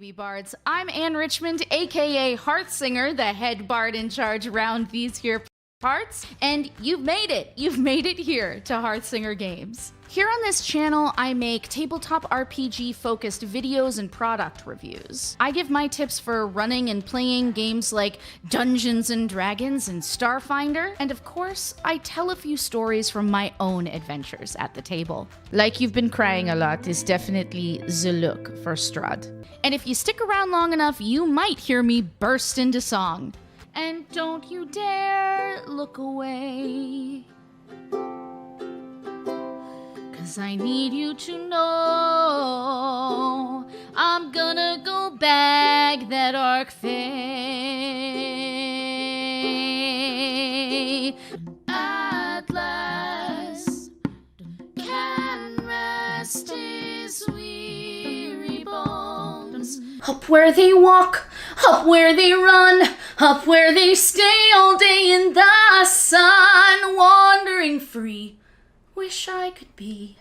baby bards. I'm Anne Richmond, aka Hearthsinger, the head bard in charge around these here parts, and you've made it. You've made it here to Hearthsinger Games. Here on this channel, I make tabletop RPG-focused videos and product reviews. I give my tips for running and playing games like Dungeons & Dragons and Starfinder, and of course, I tell a few stories from my own adventures at the table. Like You've Been Crying a Lot is definitely the look for Strahd. And if you stick around long enough, you might hear me burst into song. And don't you dare look away, 'cause I need you to know I'm gonna go back that arc fay. At last can rest his weary bones. Up where they walk, up where they run, up where they stay all day in the sun, wandering free. Wish I could be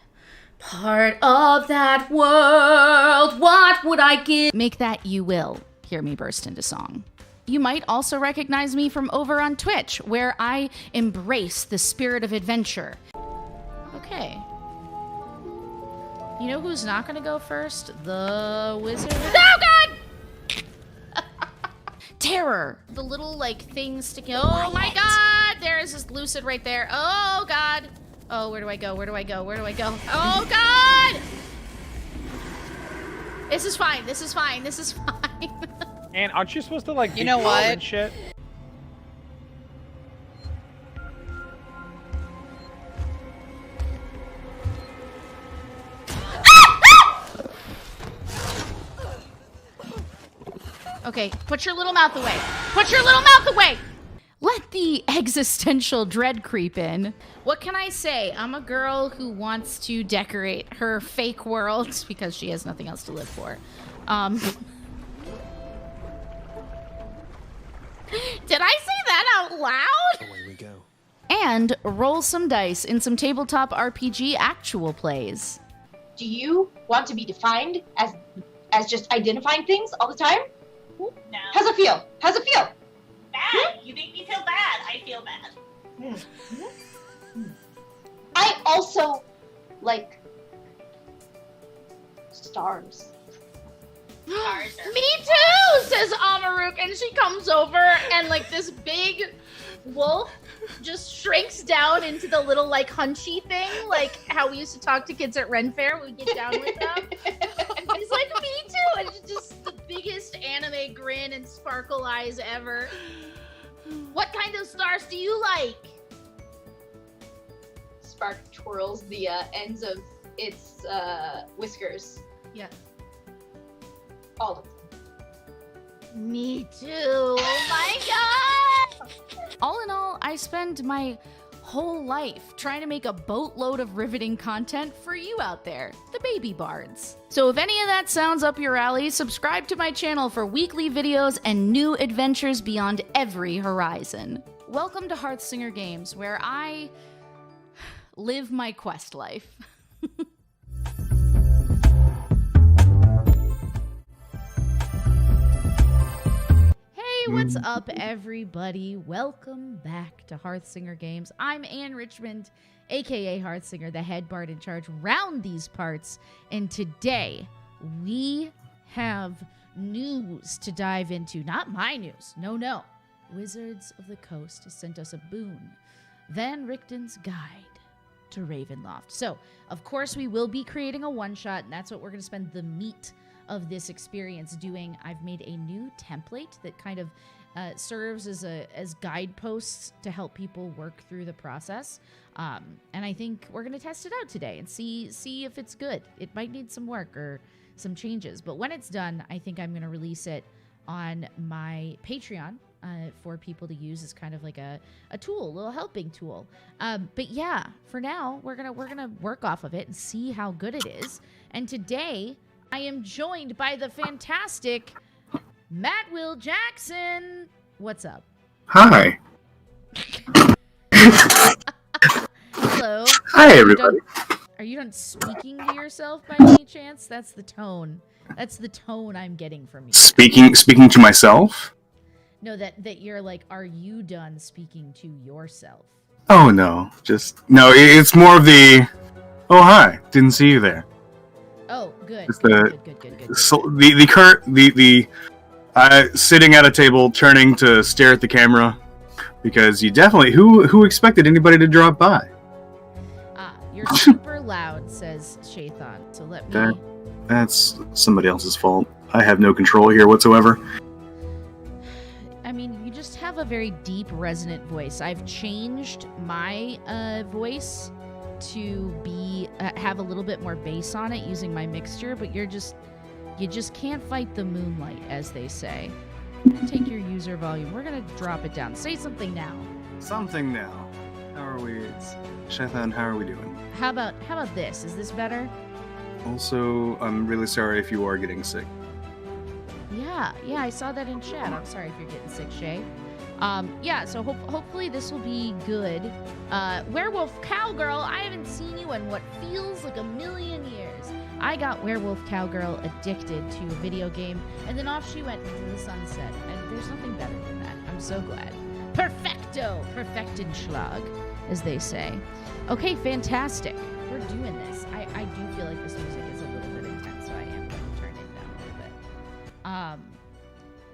part of that world. What would I give? Make that you will hear me burst into song. You might also recognize me from over on Twitch, where I embrace the spirit of adventure. Okay. You know who's not gonna go first? The wizard. Oh God! Terror. The little like thing sticking. Oh my God! There is this lucid right there. Oh God! Oh, where do I go? Where do I go? Where do I go? Oh God! This is fine. This is fine. This is fine. And aren't you supposed to like? You know what? And shit. Okay, put your little mouth away. Put your little mouth away! Let the existential dread creep in. What can I say? I'm a girl who wants to decorate her fake world because she has nothing else to live for. Did I say that out loud? Away we go. And roll some dice in some tabletop RPG actual plays. Do you want to be defined as just identifying things all the time? No. How's it feel? How's it feel? Bad. You make me feel bad. I feel bad. I also like stars. Stars are Me too, says Amaruk, and she comes over and like this big wolf just shrinks down into the little like hunchy thing, like how we used to talk to kids at Ren Fair when we get down with them. He's like, me too, and it's just the biggest anime grin and sparkle eyes ever. What kind of stars do you like? Spark twirls the ends of its whiskers. Yeah. All of them. Me too. Oh my God! All in all, I spend my whole life trying to make a boatload of riveting content for you out there, the baby bards. So if any of that sounds up your alley, subscribe to my channel for weekly videos and new adventures beyond every horizon. Welcome to Hearthsinger Games, where I live my quest life. Hey, what's up, everybody? Welcome back to Hearthsinger Games. I'm Anne Richmond, aka Hearthsinger, the head bard in charge round these parts, and today we have news to dive into. Not my news, no. Wizards of the Coast has sent us a boon. Van Richten's Guide to Ravenloft. So, of course, we will be creating a one-shot, and that's what we're going to spend the meat of this experience doing. I've made a new template that kind of serves as guideposts to help people work through the process. And I think we're going to test it out today and see if it's good. It might need some work or some changes, but when it's done, I think I'm going to release it on my Patreon for people to use as kind of like a tool, a little helping tool. But yeah, for now, we're gonna work off of it and see how good it is. And today, I am joined by the fantastic Matt Will Jackson. What's up? Hi. Hello. Hi, everybody. Are you not speaking to yourself by any chance? That's the tone. That's the tone I'm getting from you. Speaking to myself? No, that you're like, are you done speaking to yourself? Oh no, it's more of the. Oh hi, didn't see you there. Oh, good. Just Good. So the sitting at a table, turning to stare at the camera, because you definitely who expected anybody to drop by? You're super loud, says Shaitan. So let me. That's somebody else's fault. I have no control here whatsoever. I mean, you just have a very deep, resonant voice. I've changed my voice to be have a little bit more bass on it using my mixture, but you just can't fight the moonlight, as they say. I'm gonna take your user volume. We're gonna drop it down. Say something now. Something now. How are we? Shaitan, how are we doing? How about this? Is this better? Also, I'm really sorry if you are getting sick. Yeah, I saw that in chat. I'm sorry if you're getting sick, Shay. So hopefully this will be good. Werewolf Cowgirl, I haven't seen you in what feels like a million years. I got Werewolf Cowgirl addicted to a video game, and then off she went into the sunset, and there's nothing better than that. I'm so glad. Perfecto! Perfektenschlag, as they say. Okay, fantastic. We're doing this. I do feel like this music is a little bit intense, so I am going to turn it down a little bit.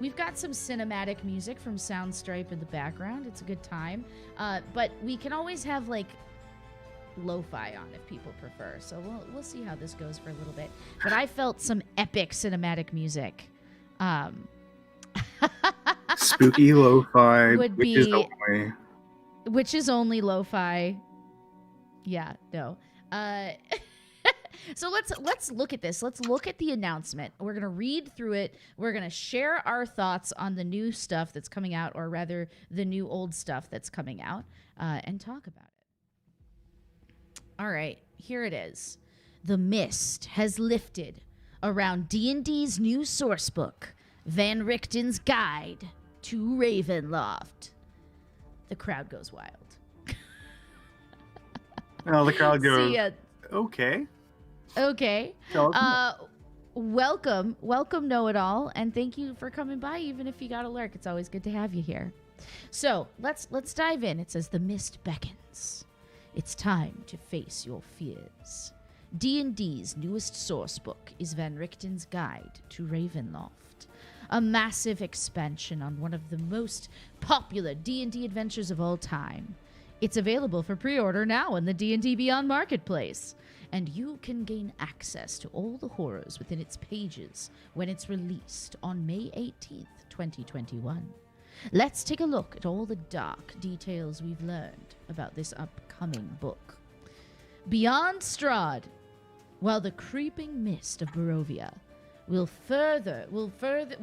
We've got some cinematic music from Soundstripe in the background. It's a good time. But we can always have, like, lo-fi on if people prefer. So we'll see how this goes for a little bit. But I felt some epic cinematic music. Spooky lo-fi, which is only lo-fi. Yeah, no. So let's look at this. Let's look at the announcement. We're going to read through it. We're going to share our thoughts on the new stuff that's coming out, or rather the new old stuff that's coming out, and talk about it. All right, here it is. The mist has lifted around D&D's new sourcebook, Van Richten's Guide to Ravenloft. The crowd goes wild. Oh, the crowd goes, okay. Okay. Welcome, know-it-all, and thank you for coming by, even if you got a lurk. It's always good to have you here. So, let's dive in. It says, the mist beckons. It's time to face your fears. D&D's newest sourcebook is Van Richten's Guide to Ravenloft, a massive expansion on one of the most popular D&D adventures of all time. It's available for pre-order now in the D&D Beyond Marketplace, and you can gain access to all the horrors within its pages when it's released on May 18th, 2021. Let's take a look at all the dark details we've learned about this upcoming book. Beyond Strahd, while the creeping mist of Barovia will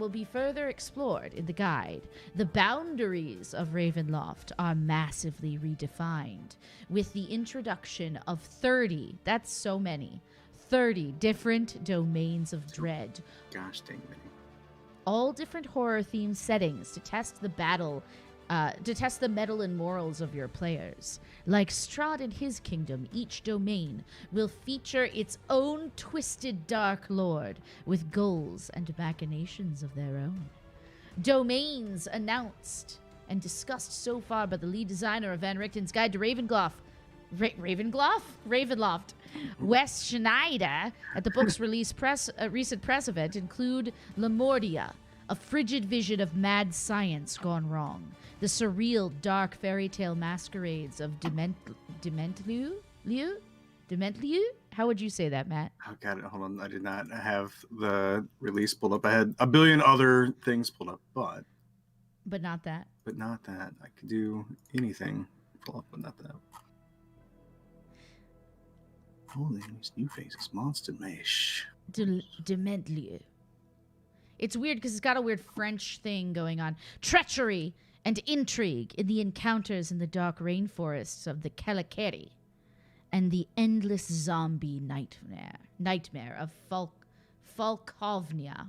be further explored in the guide, the boundaries of Ravenloft are massively redefined with the introduction of 30, that's so many, 30 different domains of dread. Gosh dang many. All different horror-themed settings to test the mettle and morals of your players. Like Strahd and his kingdom, each domain will feature its own twisted dark lord with goals and machinations of their own. Domains announced and discussed so far by the lead designer of Van Richten's Guide to Ravenloft. Ravenloft. Wes Schneider at the book's recent press event include Lemordia, a frigid vision of mad science gone wrong. The surreal, dark fairy tale masquerades of Dementliu? How would you say that, Matt? Oh, God, hold on. I did not have the release pulled up. I had a billion other things pulled up, but not that. But not that. I could do anything pull up, but not that. Holy, these new faces. Monster Mesh. Dementliu. It's weird because it's got a weird French thing going on. Treachery and intrigue in the encounters in the dark rainforests of the Kalakeri, and the endless zombie nightmare of Falkovnia.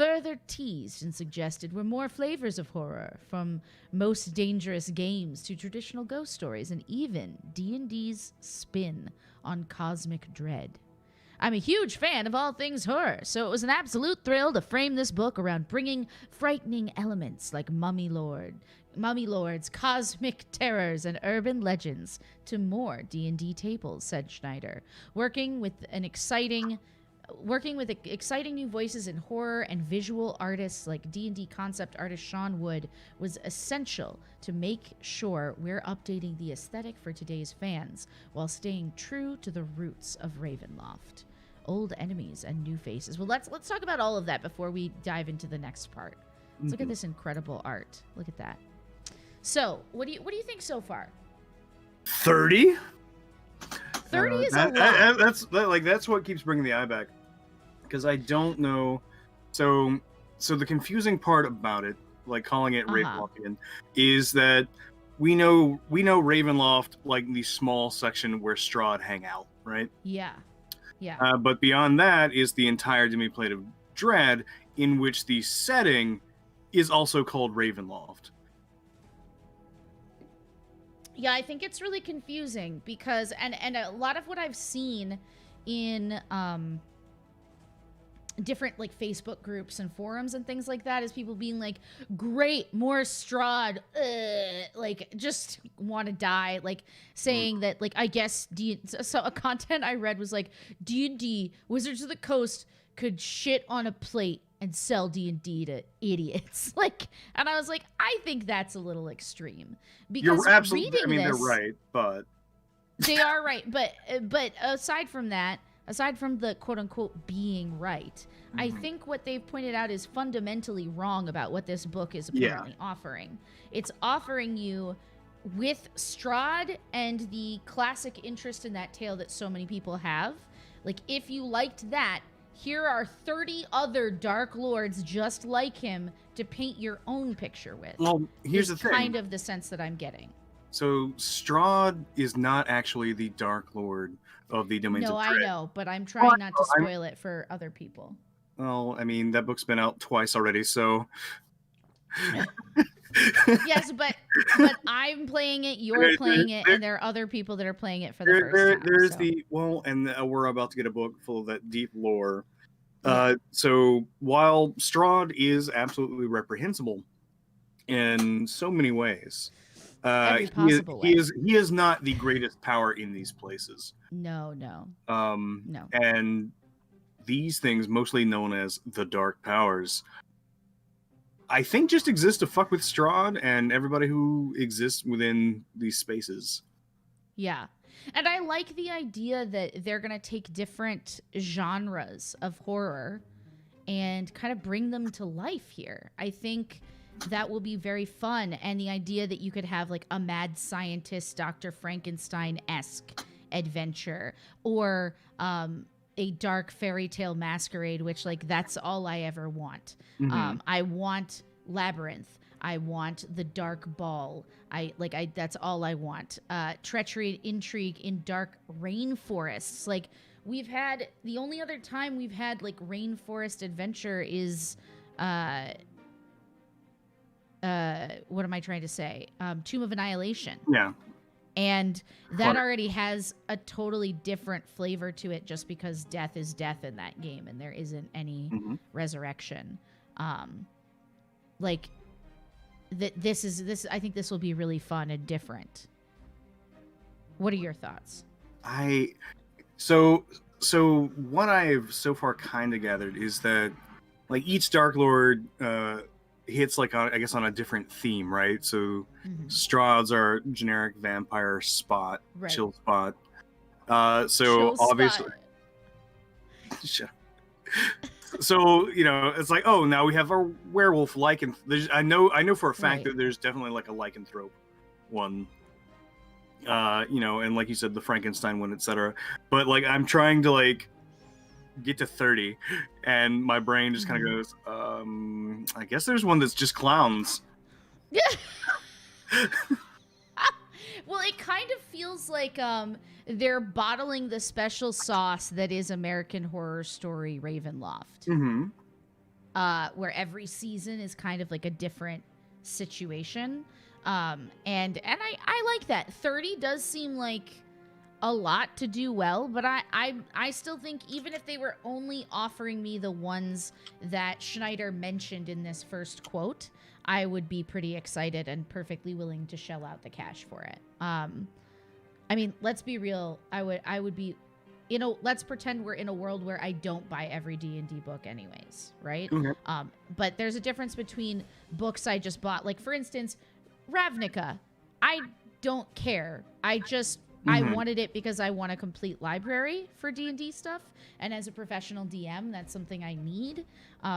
further teased and suggested were more flavors of horror, from most dangerous games to traditional ghost stories, and even D&D's spin on cosmic dread. I'm a huge fan of all things horror, so it was an absolute thrill to frame this book around bringing frightening elements like Mummy Lords, cosmic terrors, and urban legends to more D&D tables, said Schneider. Working with exciting new voices in horror and visual artists like D&D concept artist Sean Wood was essential to make sure we're updating the aesthetic for today's fans while staying true to the roots of Ravenloft. Old enemies and new faces. Well, let's talk about all of that before we dive into the next part. Let's look at this incredible art. Look at that. So, what do you think so far? 30? 30 is a lot. That's what keeps bringing the eye back, because I don't know. So the confusing part about it, like calling it Ravenloftian, is that we know Ravenloft, like the small section where Strahd hang out, right? Yeah. But beyond that is the entire Demiplate of Dread, in which the setting is also called Ravenloft. Yeah, I think it's really confusing because, and a lot of what I've seen in different like Facebook groups and forums and things like that is people being like, great, more Strahd, like just want to die, like saying that like I guess so a content I read was like D&D Wizards of the Coast could shit on a plate and sell D&D to idiots. Like, and I was like, I think that's a little extreme, because you're absolutely, reading they're this, right, but they are right, but aside from that, aside from the quote-unquote being right, I think what they've pointed out is fundamentally wrong about what this book is apparently offering. It's offering you, with Strahd and the classic interest in that tale that so many people have, like, if you liked that, here are 30 other Dark Lords just like him to paint your own picture with. Well, here's the thing. Kind of the sense that I'm getting. So Strahd is not actually the Dark Lord of the Domains of Dread. No, I know, but I'm trying not to spoil it for other people. Well, I mean, that book's been out twice already, so... Yes, but I'm playing it, you're playing it, and there are other people that are playing it for the first time. There's so. And we're about to get a book full of that deep lore. So while Strahd is absolutely reprehensible in so many ways, Every possible way. he is not the greatest power in these places. No. No. And these things, mostly known as the Dark Powers, I think just exist to fuck with Strahd and everybody who exists within these spaces. Yeah. And I like the idea that they're going to take different genres of horror and kind of bring them to life here. I think that will be very fun. And the idea that you could have like a mad scientist, Dr. Frankenstein-esque adventure, or a dark fairy tale masquerade, which like that's all I ever want. I want Labyrinth. I want the Dark Ball. That's all I want. Treachery and intrigue in dark rainforests. Like, we've had, the only other time we've had like rainforest adventure is what am I trying to say? Tomb of Annihilation. Yeah. And that already has a totally different flavor to it, just because death is death in that game and there isn't any resurrection. This I think this will be really fun and different. What are your thoughts? So what I've so far kind of gathered is that like each Dark Lord hits like I guess on a different theme, right? So Strahd's are generic vampire spot, Right. chill spot. So Chill obviously, so you know, it's like, oh, now we have our werewolf lycan. I know for a fact that there's definitely like a lycanthrope one. You know, and like you said, the Frankenstein one, etc. But like, I'm trying to like get to 30, and my brain just kind of goes, I guess there's one that's just clowns. Well, it kind of feels like they're bottling the special sauce that is American Horror Story Ravenloft. where every season is kind of like a different situation. And I like that. 30 does seem like a lot to do well, but I still think even if they were only offering me the ones that Schneider mentioned in this first quote, I would be pretty excited and perfectly willing to shell out the cash for it. I mean, let's be real. I would be, let's pretend we're in a world where I don't buy every D&D book anyways, right? Okay. But there's a difference between books I just bought. Like, for instance, Ravnica. I don't care. I wanted it because I want a complete library for D&D stuff. And as a professional DM, that's something I need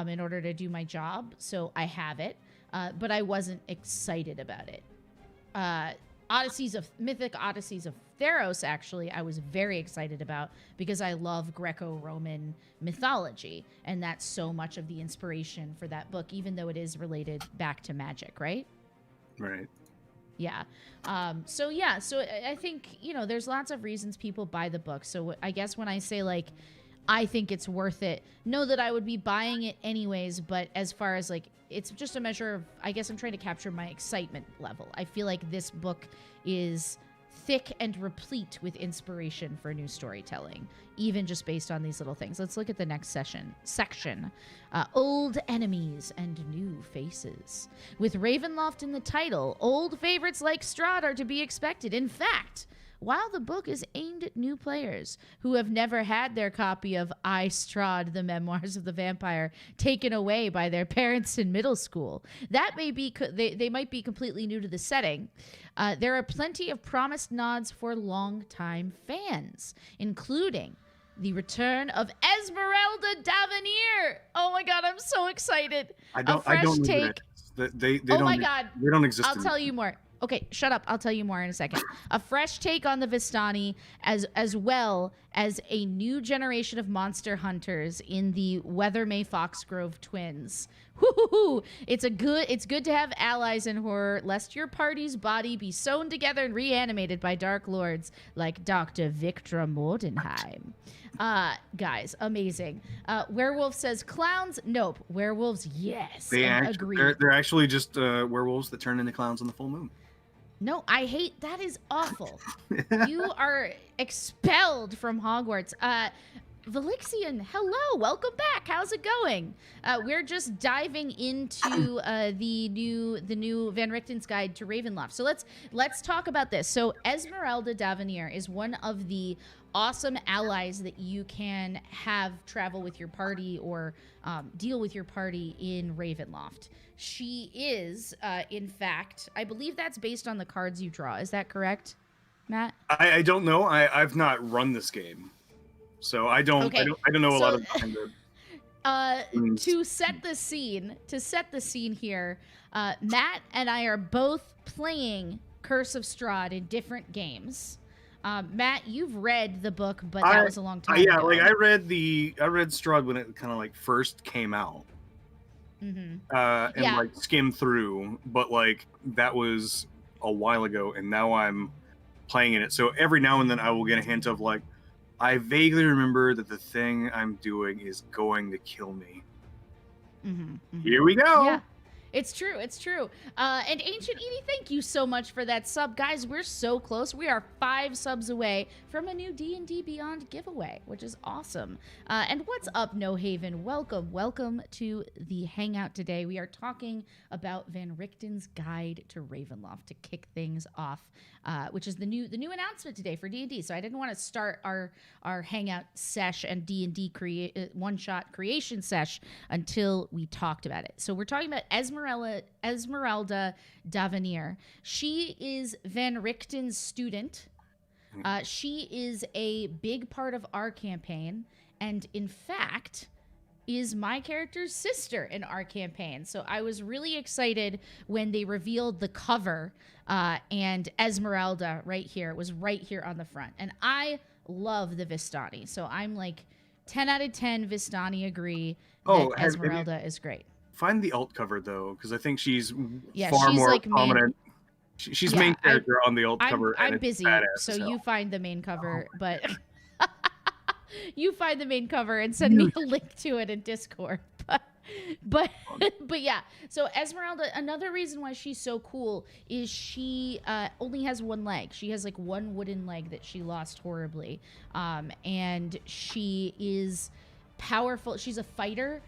in order to do my job. So I have it. But I wasn't excited about it. Mythic Odysseys of Theros, actually, I was very excited about because I love Greco-Roman mythology. And that's so much of the inspiration for that book, even though it is related back to magic, right? Right. Yeah. So I think, there's lots of reasons people buy the book. So I guess when I say, like, I think it's worth it, know that I would be buying it anyways. But as far as, like, it's just a measure of, I guess I'm trying to capture my excitement level. I feel like this book is thick and replete with inspiration for new storytelling, even just based on these little things. Let's look at the next section. Old enemies and new faces. With Ravenloft in the title, old favorites like Strahd are to be expected. In fact, while the book is aimed at new players who have never had their copy of I, Strahd, the Memoirs of the Vampire, taken away by their parents in middle school, that may be they might be completely new to the setting. There are plenty of promised nods for longtime fans, including the return of Esmeralda Davineer. Oh my God, I'm so excited! I don't know take. They Oh don't, my God, they don't exist. I'll tell you more. Okay, shut up. I'll tell you more in a second. A fresh take on the Vistani, as well as a new generation of monster hunters in the Weathermay Foxgrove twins. Woo-hoo-hoo. It's good to have allies in horror, lest your party's body be sewn together and reanimated by dark lords like Dr. Victra Mordenheim. Guys, amazing. Werewolf says clowns. Nope. Werewolves, yes. Agree. They're actually just werewolves that turn into clowns on the full moon. No, I hate that. Is awful. You are expelled from Hogwarts. Velixian, hello, welcome back. How's it going? We're just diving into the new Van Richten's Guide to Ravenloft. So let's talk about this. So Esmeralda Davineer is one of the awesome allies that you can have travel with your party or deal with your party in Ravenloft. She is, in fact, I believe that's based on the cards you draw. Is that correct, Matt? I don't know. I've not run this game, so I don't know a lot of to set the scene here, Matt and I are both playing Curse of Strahd in different games. Matt, you've read the book, but that was a long time ago. Yeah, like I read Strahd when it kind of like first came out. Mm-hmm. Like skimmed through, but like that was a while ago, and now I'm playing in it. So every now and then I will get a hint of like, I vaguely remember that the thing I'm doing is going to kill me. Mm-hmm. Mm-hmm. Here we go. Yeah. It's true. And Ancient Edie, thank you so much for that sub. Guys, we're so close. We are 5 subs away from a new D&D Beyond giveaway, which is awesome. And what's up, No Haven? Welcome to the Hangout today. We are talking about Van Richten's Guide to Ravenloft to kick things off, which is the new announcement today for D&D. So I didn't want to start our Hangout sesh and D&D one-shot creation sesh until we talked about it. So we're talking about Esmeralda Davineer. She is Van Richten's student. She is a big part of our campaign, and in fact is my character's sister in our campaign. So I was really excited when they revealed the cover, and Esmeralda right here. It was right here on the front. And I love the Vistani. So I'm like 10 out of 10 Vistani agree that Esmeralda is great. Find the alt cover though, because I think she's she's more like prominent. She's main character on the alt cover. I'm busy, so you find the main cover, but you find the main cover and send me a link to it in Discord. But but but yeah, so Esmeralda, another reason why she's so cool is she only has one leg. She has like one wooden leg that she lost horribly, and she is powerful. She's a fighter.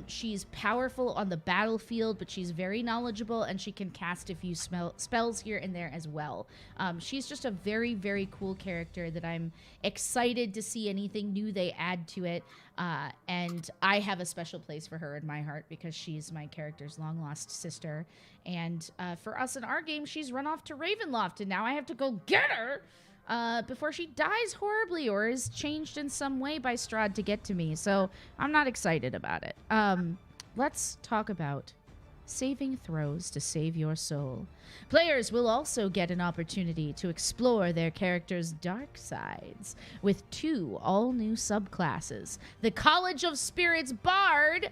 She's powerful on the battlefield, but she's very knowledgeable, and she can cast a few spells here and there as well. She's just a very, very cool character that I'm excited to see anything new they add to it. And I have a special place for her in my heart because she's my character's long-lost sister. And for us in our game, she's run off to Ravenloft, and now I have to go get her before she dies horribly or is changed in some way by Strahd to get to me. So I'm not excited about it. Let's talk about saving throws to save your soul. Players will also get an opportunity to explore their character's dark sides with 2 all-new subclasses. The College of Spirits Bard,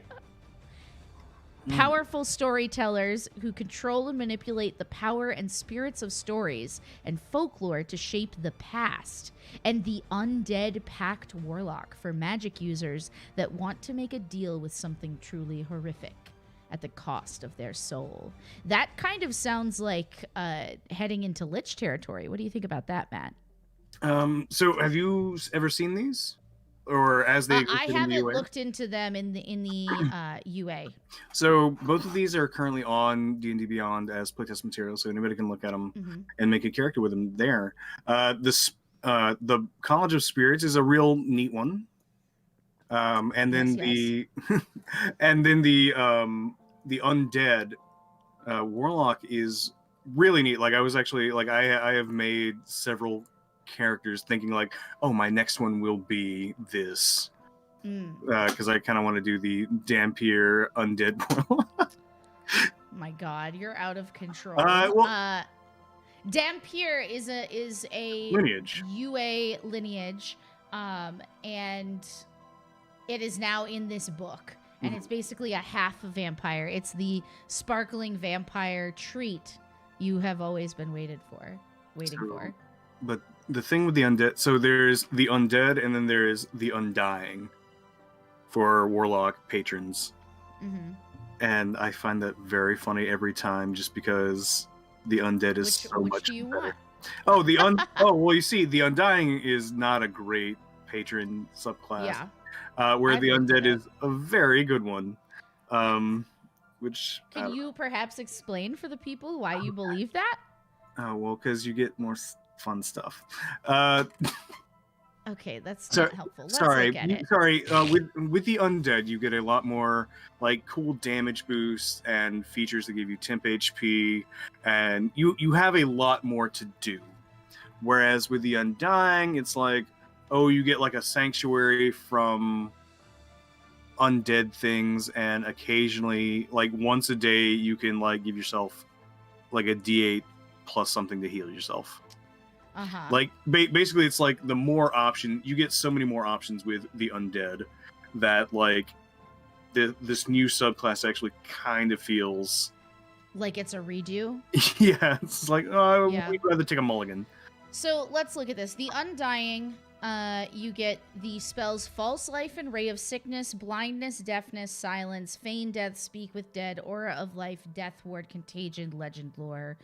powerful storytellers who control and manipulate the power and spirits of stories and folklore to shape the past. And the Undead Pact Warlock for magic users that want to make a deal with something truly horrific at the cost of their soul. That kind of sounds like heading into Lich territory. What do you think about that, Matt? So have you ever seen these? Or as they I haven't looked into them in the UA. So both of these are currently on D&D Beyond as playtest material, so anybody can look at them and make a character with them there. The College of Spirits is a real neat one, and then the Undead Warlock is really neat. Like I was actually like I have made several characters thinking like, oh, my next one will be this, because I kind of want to do the Dampier Undead Warlock. My God, you're out of control. Dampier is a lineage, UA lineage, and it is now in this book, and it's basically a half vampire. It's the sparkling vampire treat you have always been waiting for. But the thing with the undead, so there's the undead, and then there's the undying for warlock patrons. And I find that very funny every time, just because the undead is so much do you better. Want? Oh, well, you see, the undying is not a great patron subclass. Yeah. Where the undead is a very good one. Which can you perhaps explain for the people why you believe that? Oh, well, because you get more fun stuff. Okay, that's not helpful. Let's sorry. look at it. With the undead, you get a lot more like cool damage boosts and features that give you temp HP, and you have a lot more to do. Whereas with the undying, it's like, oh, you get like a sanctuary from undead things, and occasionally, like once a day, you can like give yourself like a D8 plus something to heal yourself. Like basically, it's like the more option you get, so many more options with the undead, that like this new subclass actually kind of feels like it's a redo. Yeah, it's like, oh, we'd rather take a mulligan. So let's look at this. The Undying, you get the spells False Life and Ray of Sickness, Blindness, Deafness, Silence, Feign Death, Speak with Dead, Aura of Life, Death Ward, Contagion, Legend Lore.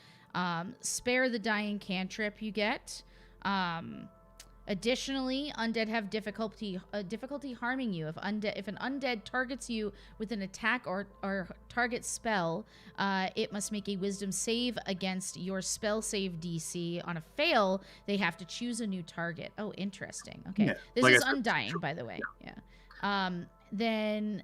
Spare the Dying cantrip you get. Additionally, undead have difficulty harming you. If an undead targets you with an attack or target spell, it must make a wisdom save against your spell save DC. On a fail, they have to choose a new target. Oh, interesting. Okay. Yeah, This like is Undying, by the way. Yeah. Then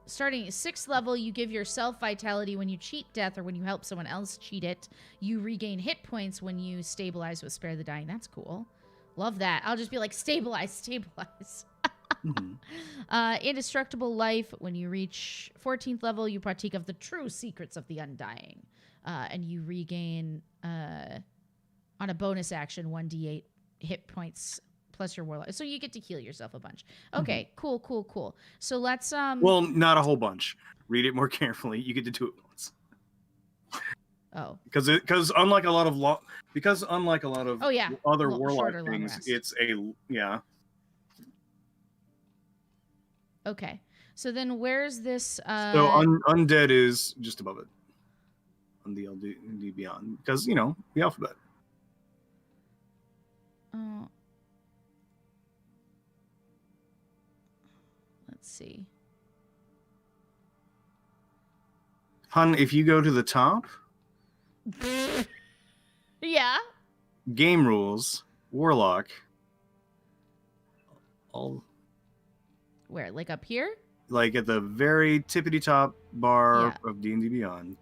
starting at 6th level, you give yourself vitality when you cheat death or when you help someone else cheat it. You regain hit points when you stabilize with Spare the Dying. That's cool. Love that. I'll just be like, stabilize. Indestructible Life. When you reach 14th level, you partake of the true secrets of the Undying. And you regain, on a bonus action, 1d8 hit points plus your warlock. So you get to heal yourself a bunch. Okay, cool. So let's Well, not a whole bunch. Read it more carefully. You get to do it once. Oh. Because unlike a lot of other warlock things, it's a Okay. So then where's this? So undead is just above it on the LD Beyond because the alphabet. Let's see. Hun, if you go to the top, Yeah. game rules, warlock, all Where? Like up here? like at the very tippity top bar of D&D Beyond.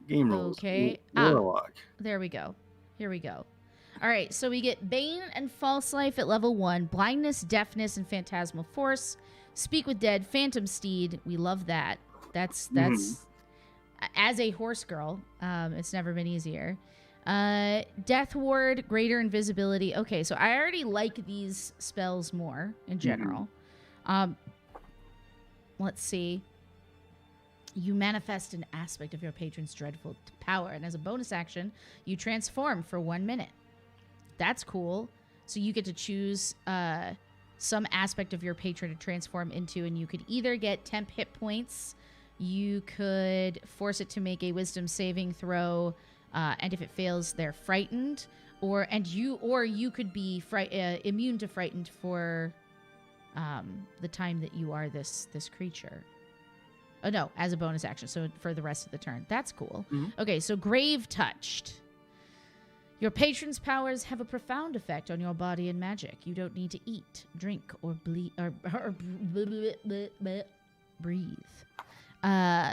Game rules. Okay. Warlock. There we go. Here we go. All right, so we get Bane and False Life at level 1, Blindness, Deafness, and Phantasmal Force, Speak with Dead, Phantom Steed. We love that. That's as a horse girl, it's never been easier. Death Ward, Greater Invisibility. Okay, so I already like these spells more in general. Let's see. You manifest an aspect of your patron's dreadful power, and as a bonus action, you transform for 1 minute. That's cool. So you get to choose some aspect of your patron to transform into, and you could either get temp hit points, you could force it to make a wisdom saving throw, and if it fails, they're frightened, or you could be immune to frightened for the time that you are this creature. Oh, no, as a bonus action, so for the rest of the turn. That's cool. Okay, so Grave Touched. Your patron's powers have a profound effect on your body and magic. You don't need to eat, drink, or breathe.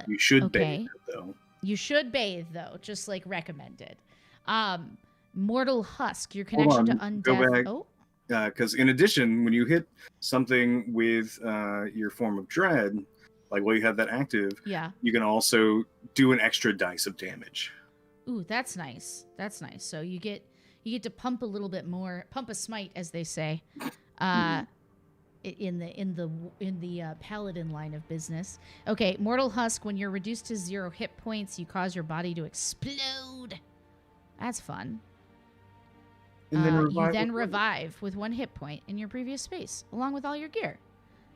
You should bathe, though. You should bathe, though, just like recommended. Mortal Husk, your connection to undeath. Go back. Oh. Because in addition, when you hit something with your form of dread, like while you have that active, you can also do an extra dice of damage. Ooh, that's nice. That's nice. So you get to pump a little bit more, pump a smite, as they say, in the paladin line of business. Okay, Mortal Husk. When you're reduced to 0 hit points, you cause your body to explode. That's fun. And then you then revive with 1 hit point in your previous space, along with all your gear.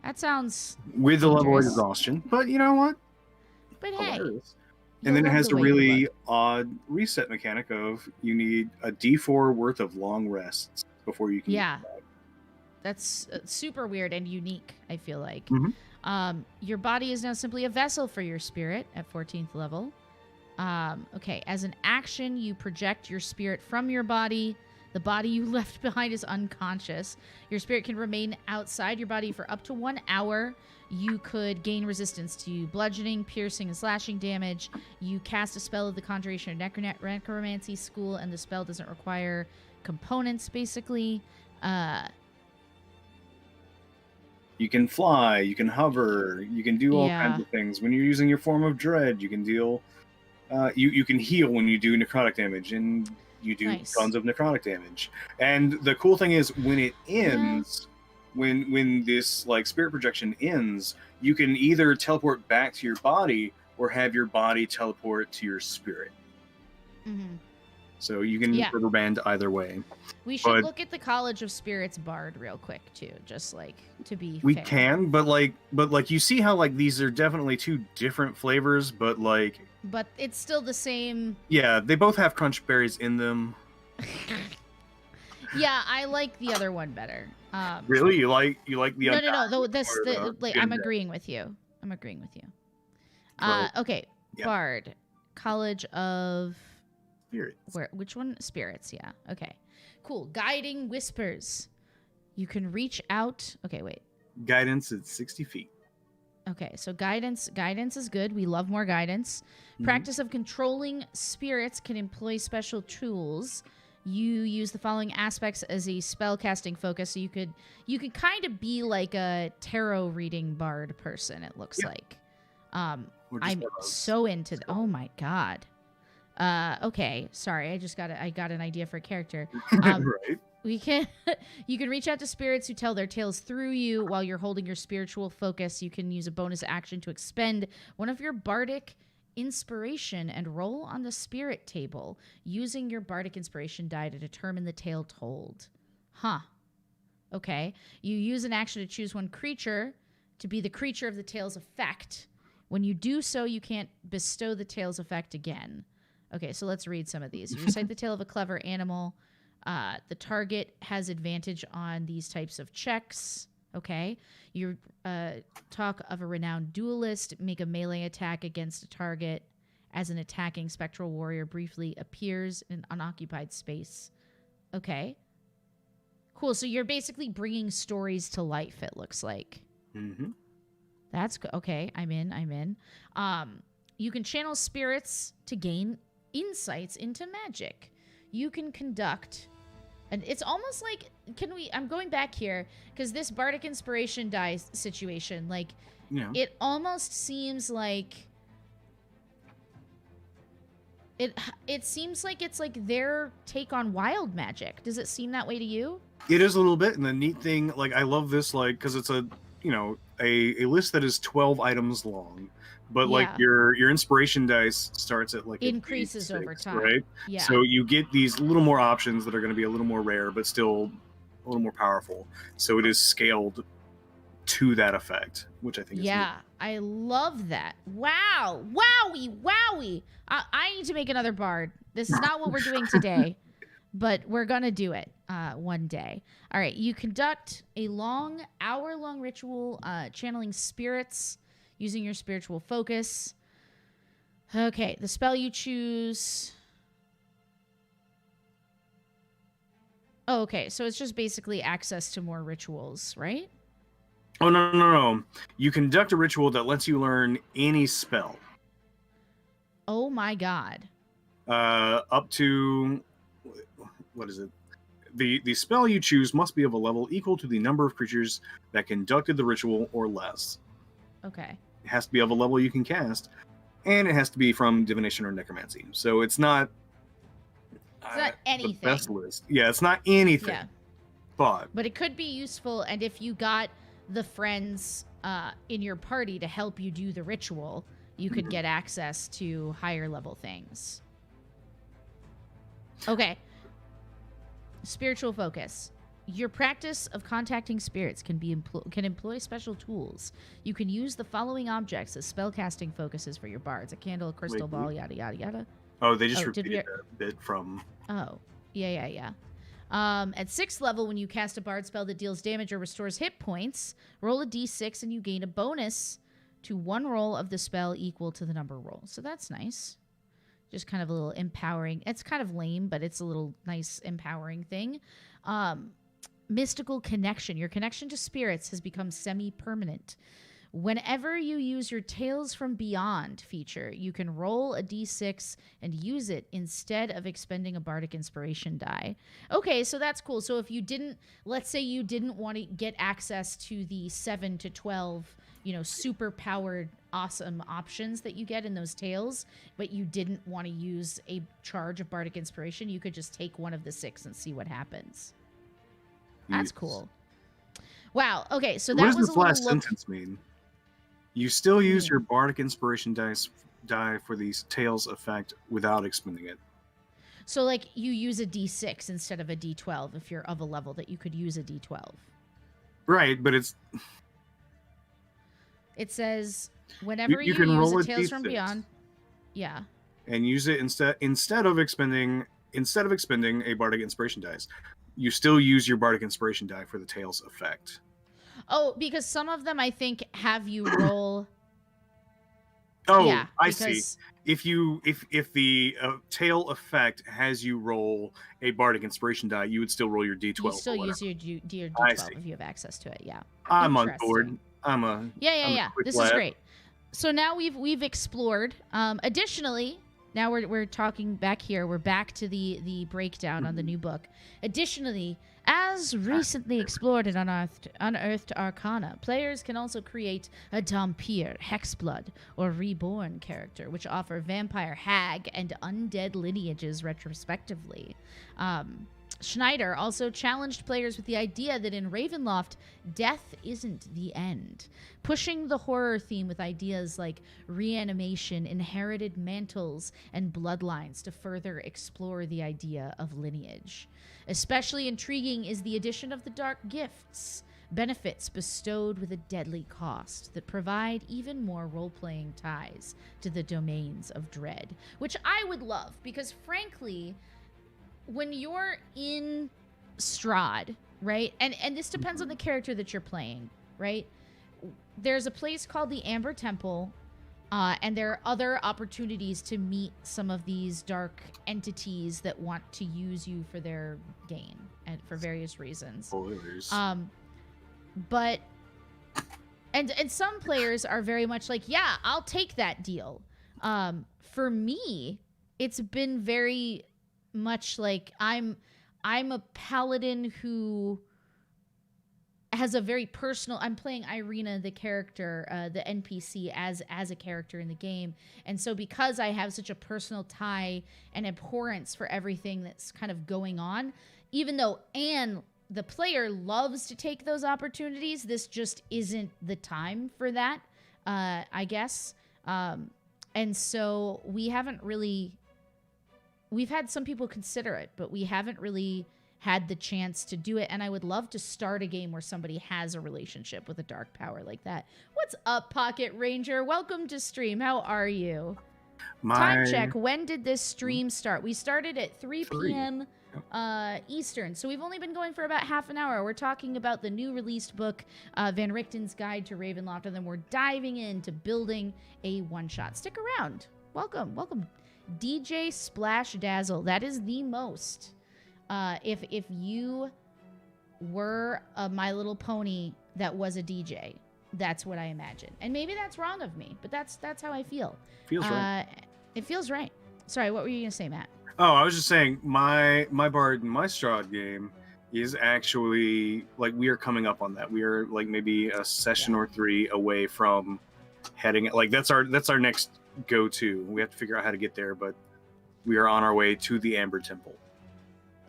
That sounds with the level of exhaustion, but you know what? But hey, and then it has a really odd reset mechanic of you need a D4 worth of long rests before you can. Yeah, that's super weird and unique. I feel like your body is now simply a vessel for your spirit at 14th level. Okay, as an action, you project your spirit from your body. The body you left behind is unconscious. Your spirit can remain outside your body for up to 1 hour. You could gain resistance to bludgeoning, piercing, and slashing damage. You cast a spell of the Conjuration of Necromancy School, and the spell doesn't require components, basically. You can fly, you can hover, you can do all kinds of things. When you're using your form of dread, you can deal... you can heal when you do necrotic damage, and you do tons of necrotic damage. And the cool thing is, when it ends... When this like spirit projection ends, you can either teleport back to your body or have your body teleport to your spirit. So you can rubber band either way. We should look at the College of Spirits Bard real quick too, just like to be we fair. Can, but like you see how like these are definitely 2 different flavors, but it's still the same. Yeah, they both have crunch berries in them. Yeah, I like the other one better. Really, you like the no. I'm agreeing with you. Okay, Bard, College of Spirits. Which one? Spirits. Yeah. Okay. Cool. Guiding Whispers. You can reach out. Okay, wait. Guidance at 60 feet. Okay, so guidance is good. We love more guidance. Practice of controlling spirits can employ special tools. You use the following aspects as a spell casting focus. So you could kind of be like a tarot reading bard person, it looks like. I'm so into oh my god. Okay, sorry, I got an idea for a character. Right. You can reach out to spirits who tell their tales through you while you're holding your spiritual focus. You can use a bonus action to expend one of your bardic inspiration and roll on the spirit table using your bardic inspiration die to determine the tale told. Okay. You use an action to choose one creature to be the creature of the tail's effect. When you do so, you can't bestow the tail's effect again. Okay, so let's read some of these. You recite the tail of a clever animal. The target has advantage on these types of checks. Okay. You talk of a renowned duelist. Make a melee attack against a target as an attacking spectral warrior briefly appears in an unoccupied space. Okay. Cool. So you're basically bringing stories to life, it looks like. Mm-hmm. That's good. Okay, I'm in. You can channel spirits to gain insights into magic. You can conduct, and it's almost like, I'm going back here, because this Bardic Inspiration die situation, like, it almost seems like, it seems like it's like their take on wild magic. Does it seem that way to you? It is a little bit, and the neat thing, like, I love this, like, because it's a list that is 12 items long, but like your inspiration dice starts at like increases over time, right? Yeah. So you get these little more options that are going to be a little more rare, but still a little more powerful. So it is scaled to that effect, which I think is neat. I love that. Wow, wowie. I need to make another bard. This is not what we're doing today, but we're gonna do it one day. All right, you conduct a hour-long ritual channeling spirits using your spiritual focus. Okay, the spell you choose. Oh, okay, so it's just basically access to more rituals, right? Oh, no. You conduct a ritual that lets you learn any spell. Oh my god. Up to... What is it? The spell you choose must be of a level equal to the number of creatures that conducted the ritual or less. Okay. It has to be of a level you can cast, and it has to be from divination or necromancy. So it's not... It's not anything. The best list. Yeah, it's not anything. Yeah. But it could be useful, and if you got the friends in your party to help you do the ritual, you could get access to higher level things. Okay. Spiritual focus. Your practice of contacting spirits can employ special tools. You can use the following objects as spellcasting focuses for your bards: a candle, a crystal ball, yada yada yada. Oh, they just repeated that bit from... Oh, yeah. At 6th level, when you cast a bard spell that deals damage or restores hit points, roll a d6 and you gain a bonus to one roll of the spell equal to the number rolled. So that's nice. Just kind of a little empowering. It's kind of lame, but it's a little nice empowering thing. Mystical connection. Your connection to spirits has become semi-permanent. Whenever you use your Tales from Beyond feature, you can roll a d6 and use it instead of expending a Bardic Inspiration die. Okay, so that's cool. So if you didn't, let's say you didn't want to get access to the 7 to 12, super powered, awesome options that you get in those Tales, but you didn't want to use a charge of Bardic Inspiration, you could just take one of the 6 and see what happens. That's cool. Wow. Okay, so that was a little What does this last sentence mean? You still use your Bardic Inspiration die for the Tales effect without expending it. So, like, you use a d6 instead of a d12 if you're of a level that you could use a d12. Right, but it's... It says, whenever you can use roll a a Tales D6. from Beyond... Yeah. And use it instead of expending a Bardic Inspiration dice. You still use your Bardic Inspiration die for the Tales effect. Oh, because some of them, I think, have you roll... Oh, yeah, I see. If the tail effect has you roll a Bardic Inspiration die, you would still roll your D12. You still use your D12 if you have access to it. Yeah. I'm on board. Yeah. This is great. So now we've explored. Additionally, now we're talking back here. We're back to the breakdown on the new book. Additionally, as recently explored in Unearthed Arcana, players can also create a Dhampir, Hexblood, or Reborn character, which offer vampire, hag, and undead lineages retrospectively. Schneider also challenged players with the idea that in Ravenloft, death isn't the end, pushing the horror theme with ideas like reanimation, inherited mantles, and bloodlines to further explore the idea of lineage. Especially intriguing is the addition of the dark gifts, benefits bestowed with a deadly cost that provide even more role-playing ties to the domains of dread, which I would love, because frankly, when you're in Strahd, right, and this depends on the character that you're playing, right? There's a place called the Amber Temple, and there are other opportunities to meet some of these dark entities that want to use you for their gain and for various reasons. Spoilers. But and some players are very much like, yeah, I'll take that deal. For me, it's been very much like I'm a paladin who has a very personal. I'm playing Irina, the character, the NPC, as a character in the game, and so because I have such a personal tie and abhorrence for everything that's kind of going on, even though Anne, the player, loves to take those opportunities, this just isn't the time for that, I guess. And so we've had some people consider it, but we haven't really had the chance to do it. And I would love to start a game where somebody has a relationship with a dark power like that. What's up, Pocket Ranger? Welcome to stream. How are you? Time check. When did this stream start? We started at 3 p.m. Eastern. So we've only been going for about half an hour. We're talking about the new released book, Van Richten's Guide to Ravenloft, and then we're diving into building a one-shot. Stick around. Welcome. DJ Splash Dazzle. That is the most. If you were a My Little Pony that was a DJ, that's what I imagine. And maybe that's wrong of me, but that's how I feel. Feels right. It feels right. Sorry, what were you gonna say, Matt? Oh, I was just saying, my Bard and my Strahd game is actually, like, we are coming up on that. We are like maybe a session or 3 away from heading. Like that's our next go-to. We have to figure out how to get there, but we are on our way to the Amber Temple.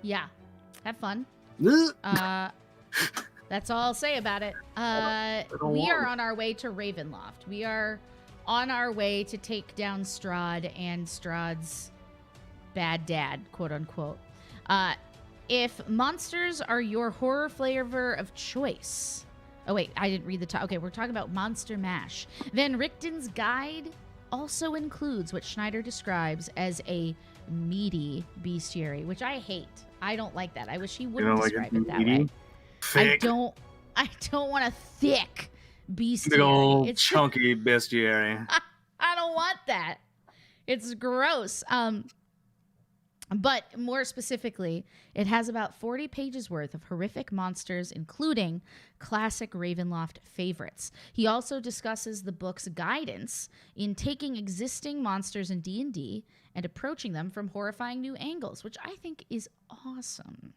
Yeah, have fun. That's all I'll say about it. We are on our way to Ravenloft. We are on our way to take down Strahd and Strahd's bad dad, quote unquote. If monsters are your horror flavor of choice. Oh wait, I didn't read the top. Okay, we're talking about Monster Mash. Van Richten's Guide also includes what Schneider describes as a meaty bestiary, which I hate. I don't like that. I wish he wouldn't describe it that way. Thick. I don't want a thick bestiary. Big old chunky bestiary. I don't want that. It's gross. But more specifically, it has about 40 pages worth of horrific monsters, including classic Ravenloft favorites. He also discusses the book's guidance in taking existing monsters in D&D and approaching them from horrifying new angles, which I think is awesome.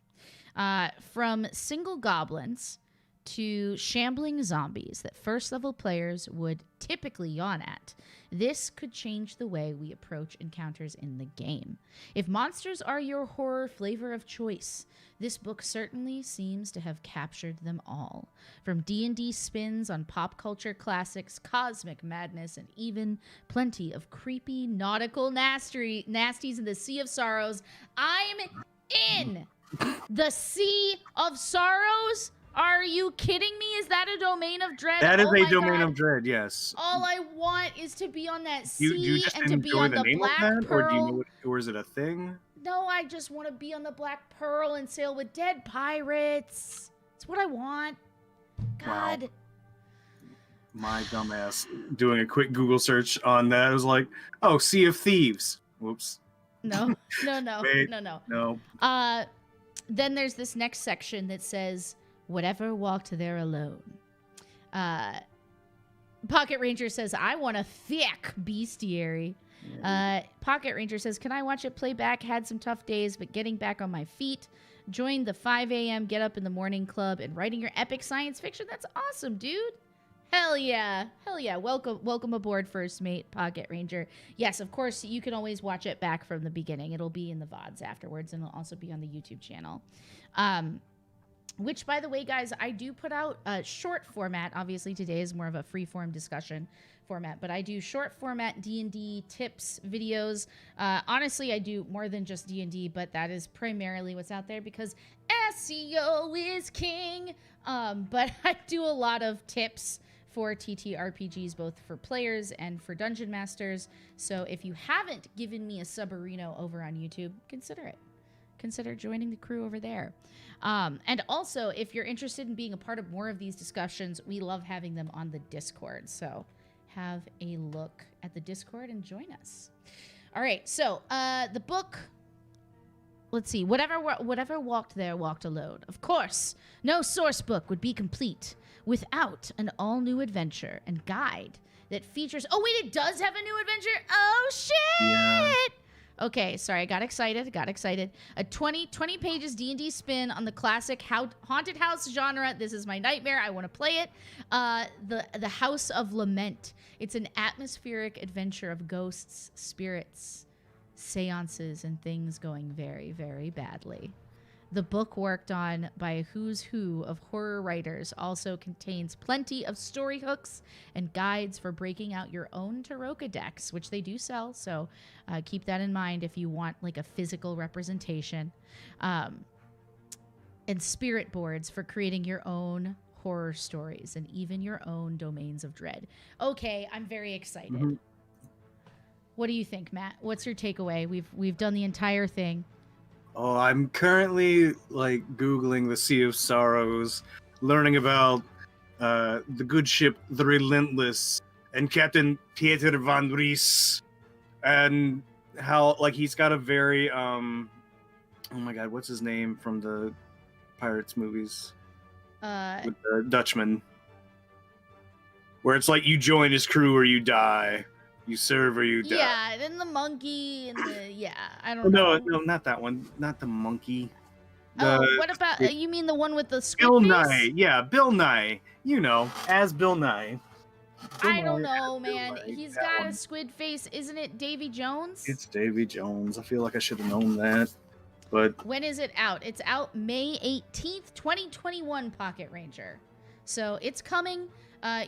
From single goblins to shambling zombies that first-level players would typically yawn at. This could change the way we approach encounters in the game. If monsters are your horror flavor of choice, this book certainly seems to have captured them all. From D&D spins on pop culture classics, cosmic madness, and even plenty of creepy nautical nasties in the Sea of Sorrows, I'm in! The Sea of Sorrows? Are you kidding me? Is that a domain of dread? That is a domain of dread, yes. All I want is to be on that sea Do you just and to be on the Black Pearl. Or do you know or is it a thing? No, I just want to be on the Black Pearl and sail with dead pirates. It's what I want. God. Wow. My dumbass doing a quick Google search on that. I was like, oh, Sea of Thieves. Whoops. No. Wait, No. Then there's this next section that says, whatever walked there alone. Pocket Ranger says, I want a thick bestiary. Pocket Ranger says, can I watch it play back? Had some tough days, but getting back on my feet. Joined the 5 a.m. Get Up in the Morning Club and writing your epic science fiction. That's awesome, dude. Hell yeah. Welcome aboard, First Mate, Pocket Ranger. Yes, of course, you can always watch it back from the beginning. It'll be in the VODs afterwards, and it'll also be on the YouTube channel. which, by the way, guys, I do put out a short format. Obviously, today is more of a free-form discussion format, but I do short format D&D tips videos. Honestly, I do more than just D&D, but that is primarily what's out there because SEO is king. But I do a lot of tips for TTRPGs, both for players and for dungeon masters. So if you haven't given me a subareno over on YouTube, consider it. Consider joining the crew over there. And also, if you're interested in being a part of more of these discussions, we love having them on the Discord. So have a look at the Discord and join us. All right, so the book, let's see, whatever walked there walked alone. Of course, no source book would be complete without an all-new adventure and guide that features... Oh, wait, it does have a new adventure? Oh, shit! Yeah. Okay, sorry, I got excited. A 20 pages D&D spin on the classic haunted house genre. This is my nightmare. I want to play it. The House of Lament. It's an atmospheric adventure of ghosts, spirits, seances, and things going very, very badly. The book, worked on by a who's who of horror writers, also contains plenty of story hooks and guides for breaking out your own Taroka decks, which they do sell, so keep that in mind if you want like a physical representation. And spirit boards for creating your own horror stories and even your own domains of dread. Okay, I'm very excited. Mm-hmm. What do you think, Matt? What's your takeaway? We've done the entire thing. Oh, I'm currently like Googling the Sea of Sorrows, learning about the good ship, the Relentless, and Captain Pieter van Ries, and how like he's got a very oh my god, what's his name from the Pirates movies? With the Dutchman, where it's like you join his crew or you die. You serve or you die. Yeah, then the monkey and the I don't know. No, not that one. Not the monkey. What about you mean the one with the squid Bill face? Nye? Yeah, Bill Nye. You know, as Bill Nye. I don't know, man. He's got a squid face, isn't it? Davy Jones. It's Davy Jones. I feel like I should have known that. But when is it out? It's out May 18th, 2021. Pocket Ranger. So it's coming.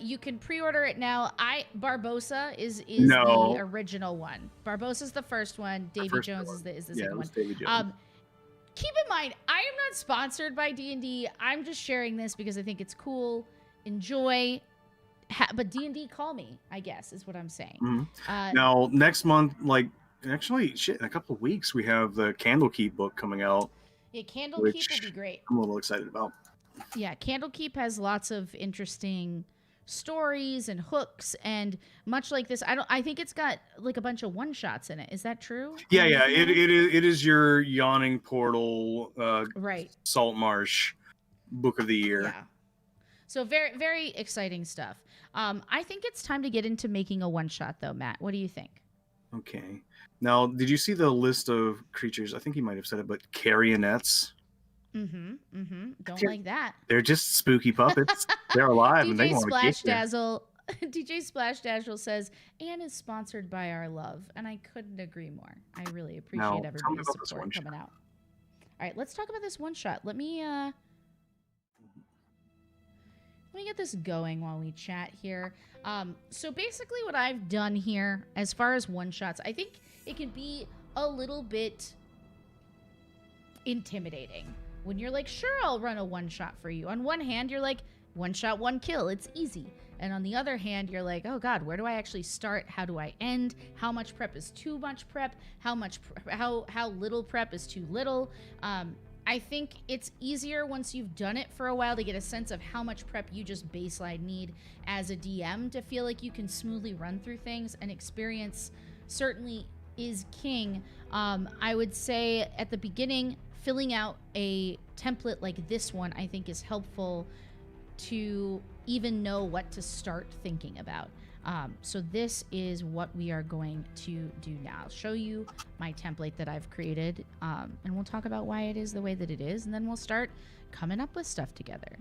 You can pre-order it now. Barbosa is the original one. Barbosa's the first one. Davy Jones is the second one. Davy Jones. Keep in mind, I am not sponsored by D&D. I'm just sharing this because I think it's cool. Enjoy. But D&D, call me, I guess, is what I'm saying. Mm-hmm. Now, next month, actually, in a couple of weeks, we have the Candlekeep book coming out. Yeah, Candlekeep will be great. I'm a little excited about. Yeah, Candlekeep has lots of interesting stories and hooks, and much like this, I think it's got like a bunch of one shots in it. Is that true? Yeah. It is your Yawning Portal, right? Salt Marsh book of the year. Yeah. So very, very exciting stuff. I think it's time to get into making a one shot, though, Matt. What do you think? Okay. Now, did you see the list of creatures? I think you might have said it, but carionettes. Don't like that. They're just spooky puppets. They're alive and they want to get Dazzle. DJ Splash Dazzle says, Anne is sponsored by our love, and I couldn't agree more. I really appreciate everybody's support coming out. All right, let's talk about this one shot. Let me get this going while we chat here. So basically what I've done here as far as one shots, I think it can be a little bit intimidating. When you're like, sure, I'll run a one shot for you. On one hand, you're like, one shot, one kill. It's easy. And on the other hand, you're like, oh God, where do I actually start? How do I end? How much prep is too much prep? How little prep is too little? I think it's easier once you've done it for a while to get a sense of how much prep you just baseline need as a DM to feel like you can smoothly run through things, and experience certainly is king. I would say at the beginning, filling out a template like this one, I think, is helpful to even know what to start thinking about. So this is what we are going to do now. I'll show you my template that I've created, and we'll talk about why it is the way that it is, and then we'll start coming up with stuff together.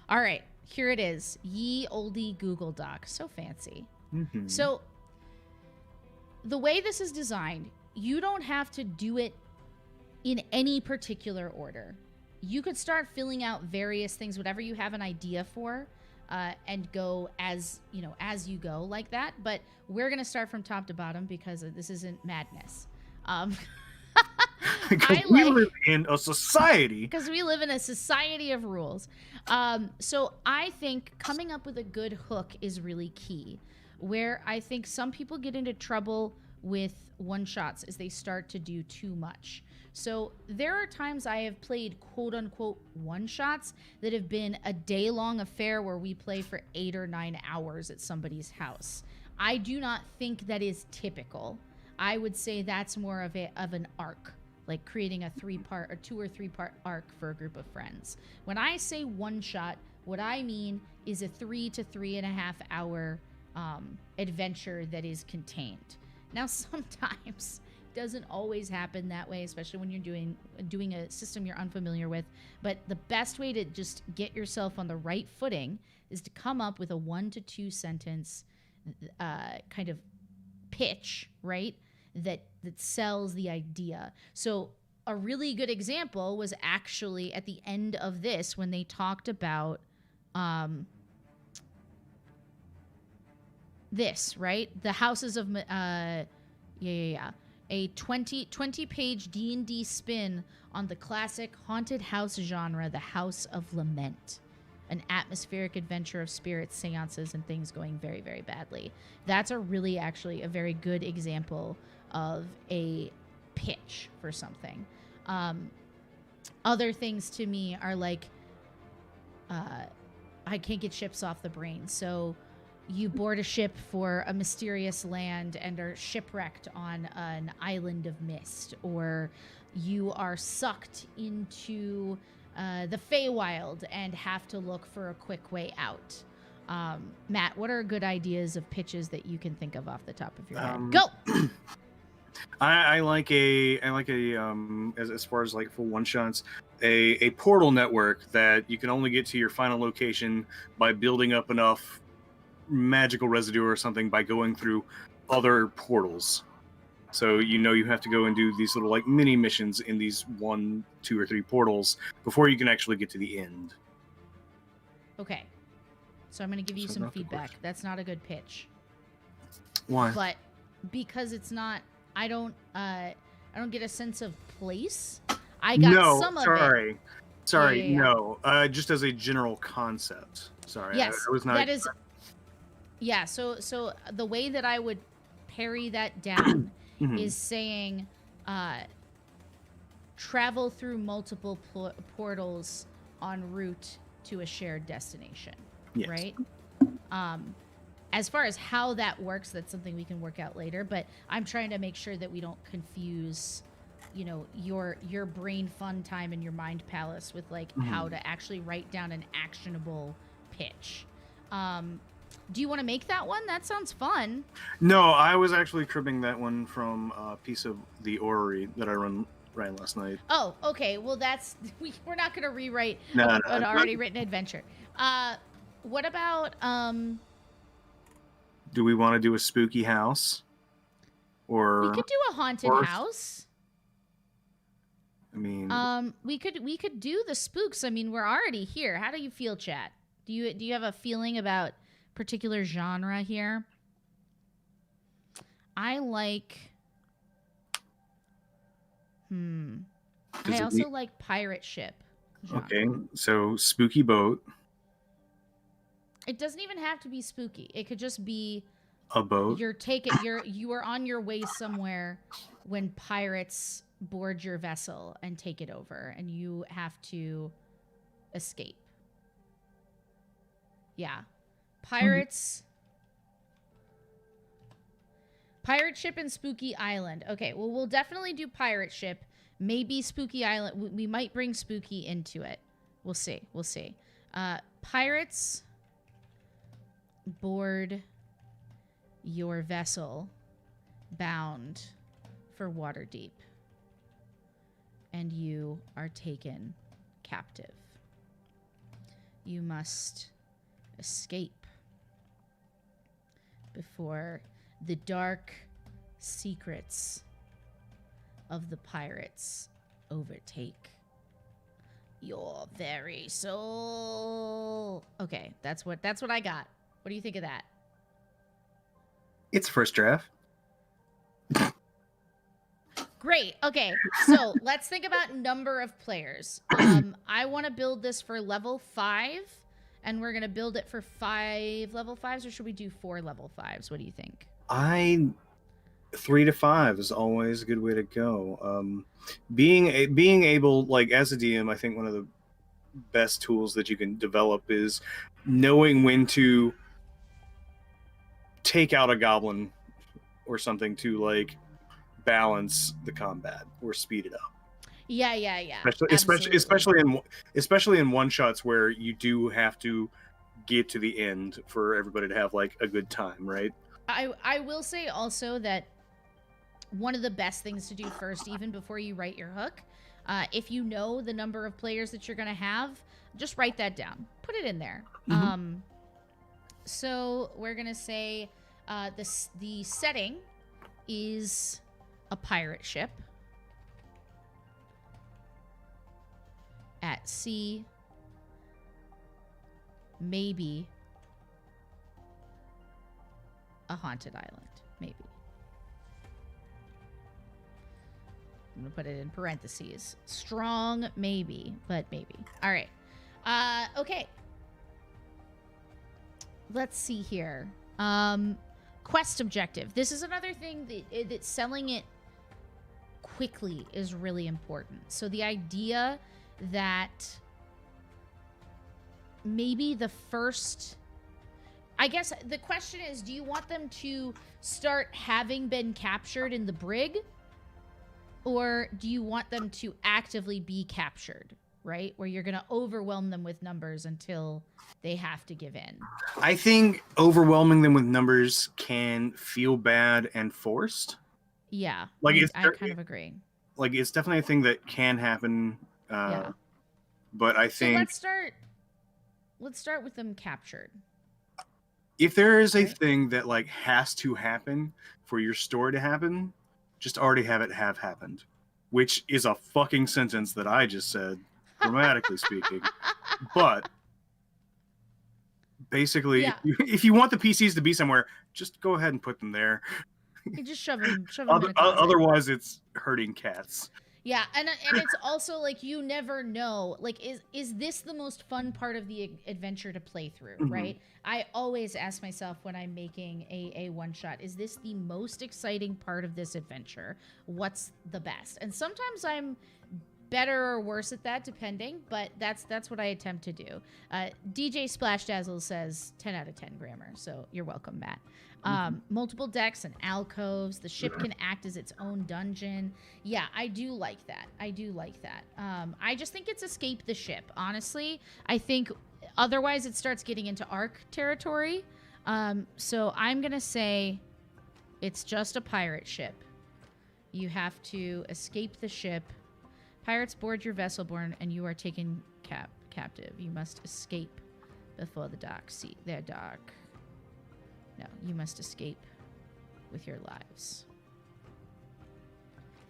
All right, here it is. Ye olde Google Doc. So fancy. Mm-hmm. So the way this is designed, you don't have to do it in any particular order. You could start filling out various things, whatever you have an idea for, and go as you go like that. But we're gonna start from top to bottom because this isn't madness. Because we live in a society. Because we live in a society of rules. So I think coming up with a good hook is really key. Where I think some people get into trouble with one-shots is they start to do too much. So there are times I have played quote-unquote one-shots that have been a day-long affair where we play for 8 or 9 hours at somebody's house. I do not think that is typical. I would say that's more of an arc, like creating a 3-part or 2 or 3-part arc for a group of friends. When I say one-shot, what I mean is a 3 to 3.5 hour adventure that is contained. Now, sometimes it doesn't always happen that way, especially when you're doing a system you're unfamiliar with. But the best way to just get yourself on the right footing is to come up with a 1 to 2 sentence kind of pitch, right? That sells the idea. So a really good example was actually at the end of this when they talked about this, right? The houses of a 20-page D&D spin on the classic haunted house genre, the House of Lament. An atmospheric adventure of spirits, seances, and things going very, very badly. That's a very good example of a pitch for something. Other things to me are like, I can't get ships off the brain. So you board a ship for a mysterious land and are shipwrecked on an island of mist, or you are sucked into the Feywild and have to look for a quick way out. Matt, what are good ideas of pitches that you can think of off the top of your head? Go. I like as far as like for one shots, a portal network that you can only get to your final location by building up enough magical residue or something by going through other portals. So you have to go and do these little like mini missions in these 1, 2, or 3 portals before you can actually get to the end. Okay. So I'm going to give you some feedback. That's not a good pitch. Why? But because it's not, I don't get a sense of place. I got some of it. Sorry, Yeah. no. Just as a general concept. Sorry. Yes, I was not. that is. Yeah. So the way that I would parry that down is saying, travel through multiple portals en route to a shared destination. Yes. Right. As far as how that works, that's something we can work out later. But I'm trying to make sure that we don't confuse, your brain fun time and your mind palace with like how to actually write down an actionable pitch. Do you want to make that one? That sounds fun. No, I was actually cribbing that one from a piece of the orrery that I ran last night. Oh, okay. Well, we're not going to rewrite an already written adventure. What about do we want to do a spooky house? Or we could do a haunted house. I mean, we could do the spooks. I mean, we're already here. How do you feel, chat? Do you have a feeling about particular genre here? I like I also like pirate ship genre. Okay, so spooky boat. It doesn't even have to be spooky. It could just be a boat. You are on your way somewhere when pirates board your vessel and take it over, and you have to escape. Yeah. Pirates. Pirate ship and spooky island. Okay, well, we'll definitely do pirate ship. Maybe spooky island. We might bring spooky into it. We'll see. Pirates board your vessel bound for Waterdeep, and you are taken captive. You must escape before the dark secrets of the pirates overtake your very soul. Okay, that's what I got. What do you think of that? It's first draft. Great. Okay, so let's think about number of players. I want to build this for level 5, and we're going to build it for 5 level 5s, or should we do 4 level 5s? What do you think? 3 to 5 is always a good way to go. Being able, like, as a DM, I think one of the best tools that you can develop is knowing when to take out a goblin or something to, like, balance the combat or speed it up. Yeah. Especially in one shots where you do have to get to the end for everybody to have, like, a good time, right? I will say also that one of the best things to do first, even before you write your hook, if you know the number of players that you're going to have, just write that down. Put it in there. Mm-hmm. So we're going to say the setting is a pirate ship at sea, maybe a haunted island, maybe. I'm gonna put it in parentheses. Strong, maybe, but maybe. All right. Okay. Let's see here. Quest objective. This is another thing that selling it quickly is really important. So the idea that maybe the first... I guess the question is, do you want them to start having been captured in the brig? Or do you want them to actively be captured, right? Where you're going to overwhelm them with numbers until they have to give in. I think overwhelming them with numbers can feel bad and forced. Yeah, like I kind of agree. Like, it's definitely a thing that can happen. Yeah. But I think... So let's start with them captured. If there is a thing that, like, has to happen for your story to happen, just already have it have happened. Which is a fucking sentence that I just said, grammatically speaking. But basically, Yeah. if you want the PCs to be somewhere, just go ahead and put them there. You just shove them in a closet. Otherwise, it's hurting cats. Yeah, and it's also like you never know. Like, is this the most fun part of the adventure to play through, Mm-hmm. right? I always ask myself when I'm making a one-shot, is this the most exciting part of this adventure? What's the best? And sometimes I'm better or worse at that, depending, but that's what I attempt to do. DJ Splash Dazzle says 10 out of 10 grammar, so you're welcome, Matt. Multiple decks and alcoves. The ship can act as its own dungeon. Yeah, I do like that. I just think it's escape the ship, honestly. I think otherwise it starts getting into arc territory. So I'm going to say it's just a pirate ship. You have to escape the ship. Pirates board your vessel born, and you are taken captive. You must escape before the dock. See, they're dark. No, you must escape with your lives.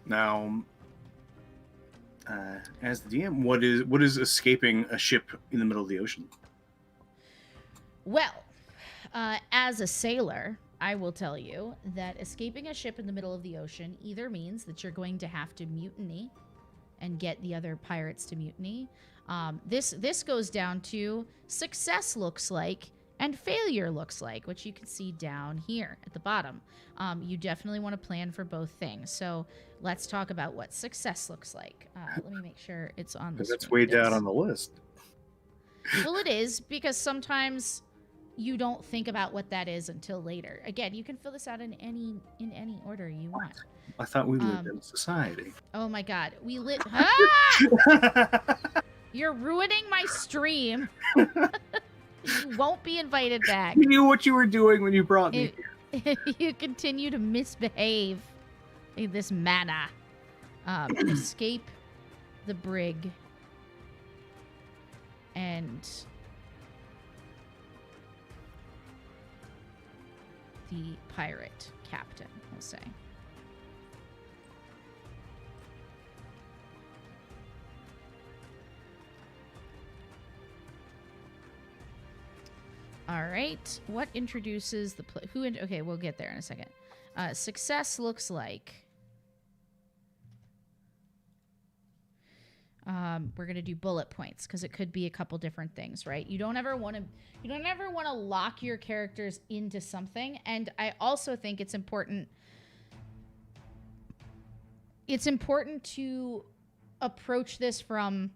Now, as the DM, what is escaping a ship in the middle of the ocean? Well, as a sailor, I will tell you that escaping a ship in the middle of the ocean either means that you're going to have to mutiny and get the other pirates to mutiny. This goes down to success looks like and failure looks like, which you can see down here at the bottom. You definitely want to plan for both things. So let's talk about what success looks like. Let me make sure it's on the screen. That's way down on the list. Well, it is, because sometimes you don't think about what that is until later. Again, you can fill this out in any order you want. I thought we lived in society. Oh my god. We live... Ah! You're ruining my stream. You won't be invited back. You knew what you were doing when you brought me here. If you continue to misbehave in this manner. Escape the brig. And the pirate captain, we'll say. All right. What introduces the okay, we'll get there in a second. Success looks like we're gonna do bullet points because it could be a couple different things, right? You don't ever want to lock your characters into something, and I also think it's important. It's important to approach this from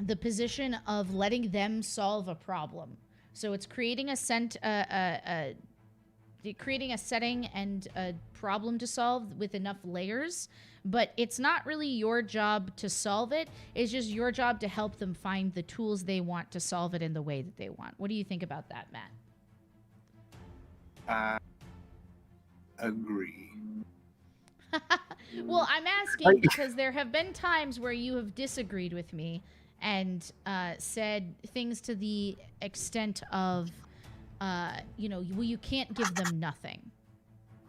the position of letting them solve a problem. So it's creating creating a setting and a problem to solve with enough layers, but it's not really your job to solve it. It's just your job to help them find the tools they want to solve it in the way that they want. What do you think about that, Matt? Agree. Well, I'm asking because there have been times where you have disagreed with me and said things to the extent of, you can't give them nothing.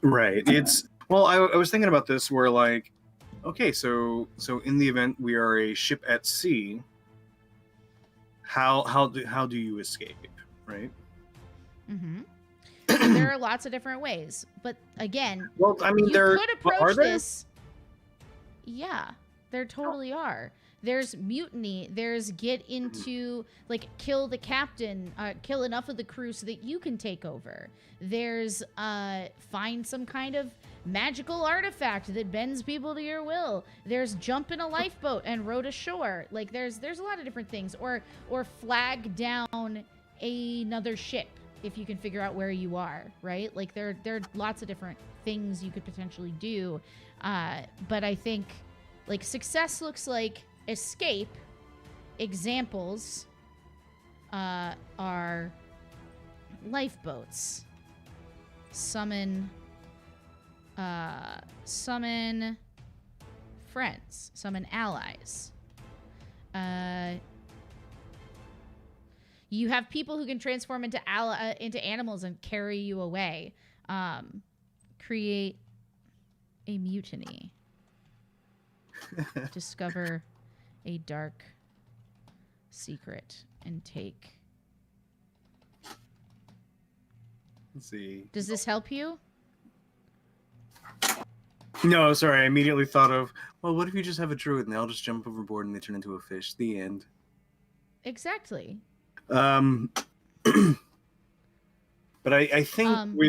Right. Well, I was thinking about this where like, okay, so in the event we are a ship at sea, how do you escape, right? Mm-hmm. There are lots of different ways, but again, well, I mean, you could approach this. Yeah, there totally are. There's mutiny. There's get into, like, kill the captain, kill enough of the crew so that you can take over. There's find some kind of magical artifact that bends people to your will. There's jump in a lifeboat and row to shore. Like, there's a lot of different things. Or flag down another ship if you can figure out where you are, right? Like, there are lots of different things you could potentially do. But I think, like, success looks like escape. Examples are lifeboats, summon friends, summon allies. You have people who can transform into animals and carry you away. Create a mutiny. Discover a dark secret and take. Let's see. Does this help you? No, sorry. I immediately thought of, well, what if you just have a druid and they all just jump overboard and they turn into a fish? The end. Exactly. But I think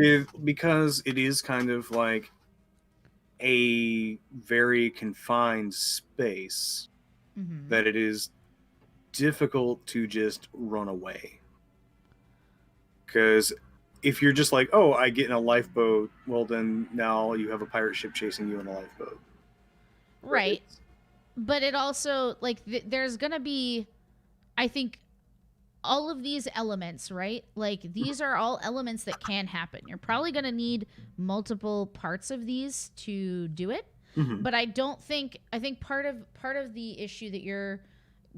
because it is kind of like a very confined space, that it is difficult to just run away. Because if you're just like, oh, I get in a lifeboat, well, then now you have a pirate ship chasing you in a lifeboat. Right. But it also, like, there's going to be, I think, all of these elements, right? Like, these are all elements that can happen. You're probably going to need multiple parts of these to do it. But I think part of the issue that you're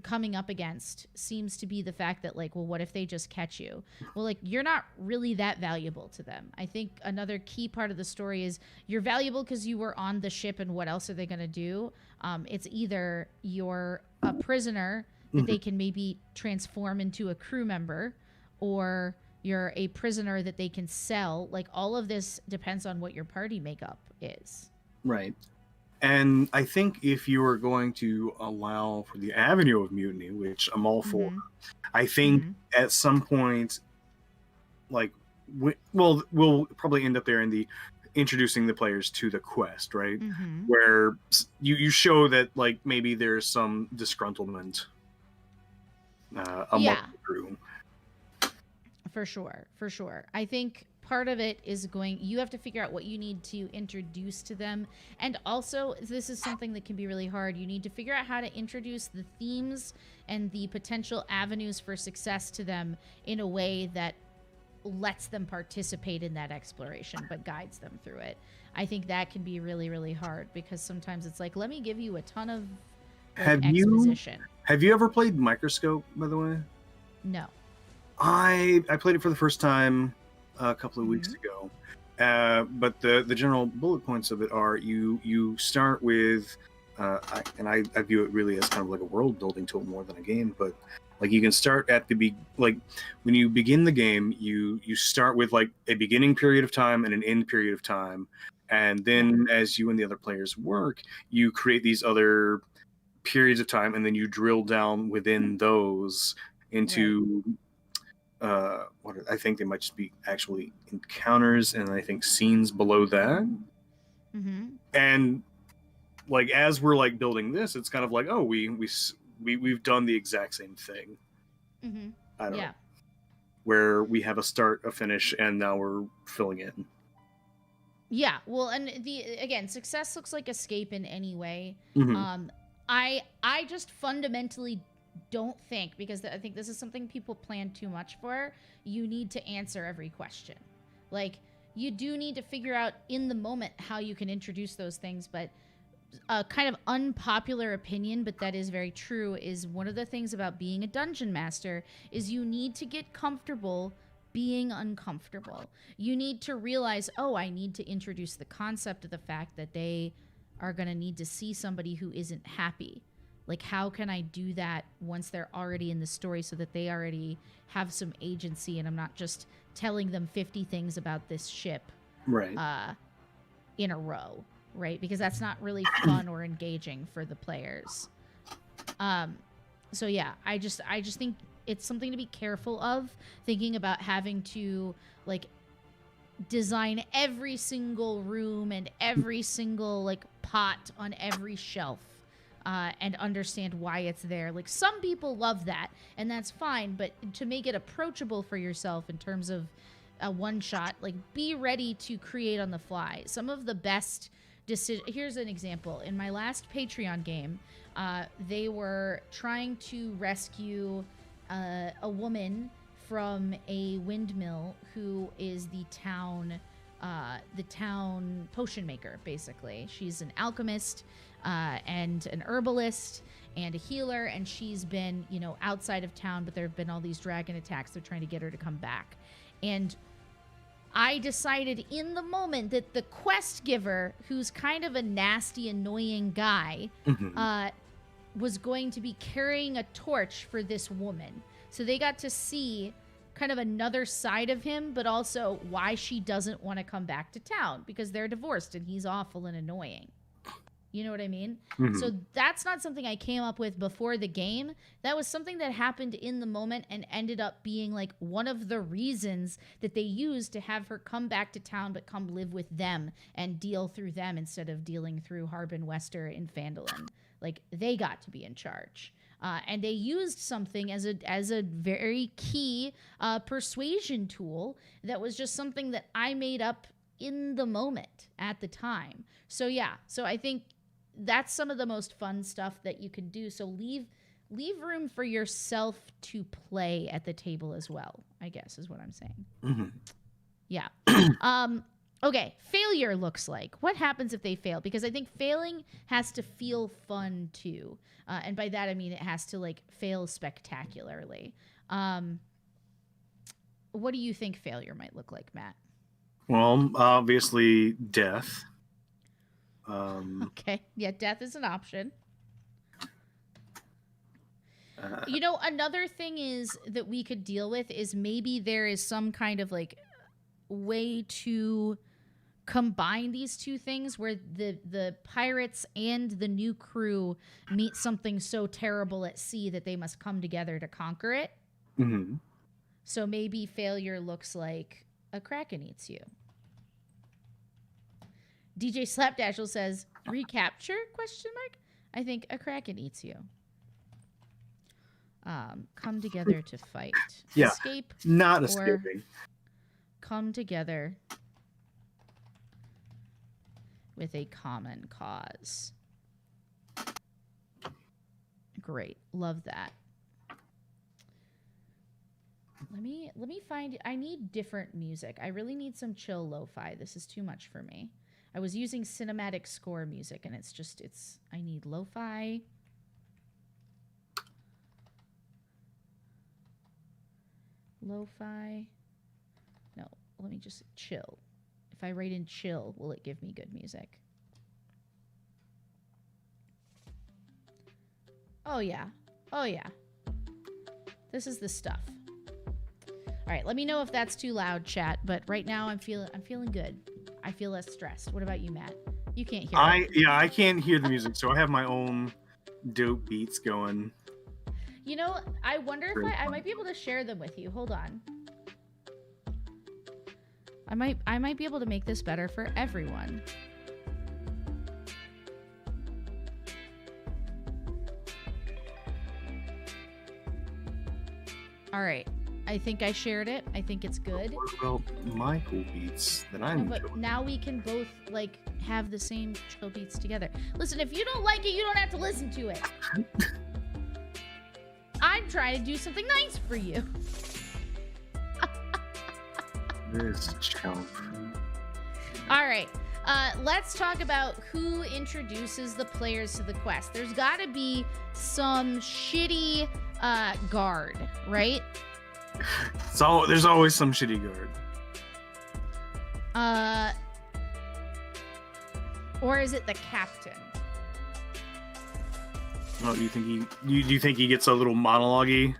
coming up against seems to be the fact that, like, well, what if they just catch you? Well, like, you're not really that valuable to them. I think another key part of the story is you're valuable because you were on the ship, and what else are they going to do? It's either you're a prisoner that they can maybe transform into a crew member, or you're a prisoner that they can sell. Like, all of this depends on what your party makeup is. Right. And I think if you are going to allow for the avenue of mutiny, which I'm all for, I think at some point, like, we'll probably end up there in the introducing the players to the quest, right? Where you show that, like, maybe there's some disgruntlement among the crew. For sure. I think part of it is you have to figure out what you need to introduce to them. And also, this is something that can be really hard. You need to figure out how to introduce the themes and the potential avenues for success to them in a way that lets them participate in that exploration, but guides them through it. I think that can be really, really hard, because sometimes it's like, let me give you a ton of exposition. Have you ever played Microscope, by the way? No. I played it for the first time a couple of weeks ago. But the general bullet points of it are you start with, I view it really as kind of like a world building tool more than a game, but Like you can start at like when you begin the game, you start with like a beginning period of time and an end period of time, and then as you and the other players work, you create these other periods of time, and then you drill down within those into what I think they might just be actually encounters, and I think scenes below that. Mm-hmm. And like as we're like building this, it's kind of like, oh, we've done the exact same thing. Mm-hmm. I don't Yeah. know, where we have a start, a finish, and now we're filling in. Yeah, well, and again, success looks like escape in any way. Mhm. I just fundamentally don't think, because I think this is something people plan too much for. You need to answer every question. Like, you do need to figure out in the moment how you can introduce those things, but a kind of unpopular opinion, but that is very true, is one of the things about being a dungeon master is you need to get comfortable being uncomfortable. You need to realize, oh, I need to introduce the concept of the fact that they are going to need to see somebody who isn't happy. Like, how can I do that once they're already in the story so that they already have some agency and I'm not just telling them 50 things about this ship Right. in a row, right? Because that's not really fun or engaging for the players. So yeah, I just think it's something to be careful of, thinking about having to like design every single room and every single like pot on every shelf, and understand why it's there. Like, some people love that, and that's fine, but to make it approachable for yourself in terms of a one shot, like, be ready to create on the fly. Some of the best decision. Here's an example. In my last Patreon game, they were trying to rescue a woman from a windmill who is the town potion maker, basically. She's an alchemist and an herbalist and a healer, and she's been, outside of town, but there have been all these dragon attacks. They're trying to get her to come back. And I decided in the moment that the quest giver, who's kind of a nasty, annoying guy, was going to be carrying a torch for this woman. So they got to see kind of another side of him, but also why she doesn't want to come back to town, because they're divorced and he's awful and annoying. You know what I mean? So that's not something I came up with before the game. That was something that happened in the moment and ended up being like one of the reasons that they used to have her come back to town, but come live with them and deal through them instead of dealing through Harbin Wester in Phandalin. Like, they got to be in charge. And they used something as a very key persuasion tool that was just something that I made up in the moment at the time. So yeah, so I think that's some of the most fun stuff that you can do. So leave room for yourself to play at the table as well, I guess is what I'm saying. Yeah. Okay, failure looks like. What happens if they fail? Because I think failing has to feel fun too. And by that I mean it has to like fail spectacularly. What do you think failure might look like, Matt? Well, obviously death. Okay, yeah, death is an option. Another thing is that we could deal with is maybe there is some kind of like way to combine these two things where the pirates and the new crew meet something so terrible at sea that they must come together to conquer it. So maybe failure looks like a kraken eats you. DJ Slapdashel says, recapture? ? I think a kraken eats you. Come together to fight. Yeah, Escape. not or escaping. Come together with a common cause. Great. Love that. Let me find. I need different music. I really need some chill lo-fi. This is too much for me. I was using cinematic score music and I need lo-fi. Lo-fi. No, let me just chill. If I write in chill, will it give me good music? Oh yeah. Oh yeah. This is the stuff. All right, let me know if that's too loud, chat. But right now, I'm feeling good. I feel less stressed. What about you, Matt? You can't hear it. Yeah, I can't hear the music, so I have my own dope beats going. You know, I wonder if I might be able to share them with you. Hold on. I might be able to make this better for everyone. All right. I think I shared it. I think it's good. What about my cool beats that I'm But doing? now we can both like have the same chill beats together. Listen, if you don't like it, you don't have to listen to it. I'm trying to do something nice for you. This chump. All right. Let's talk about who introduces the players to the quest. There's got to be some shitty guard, right? So there's always some shitty guard. Or is it the captain? Oh, do you think he gets a little monologue-y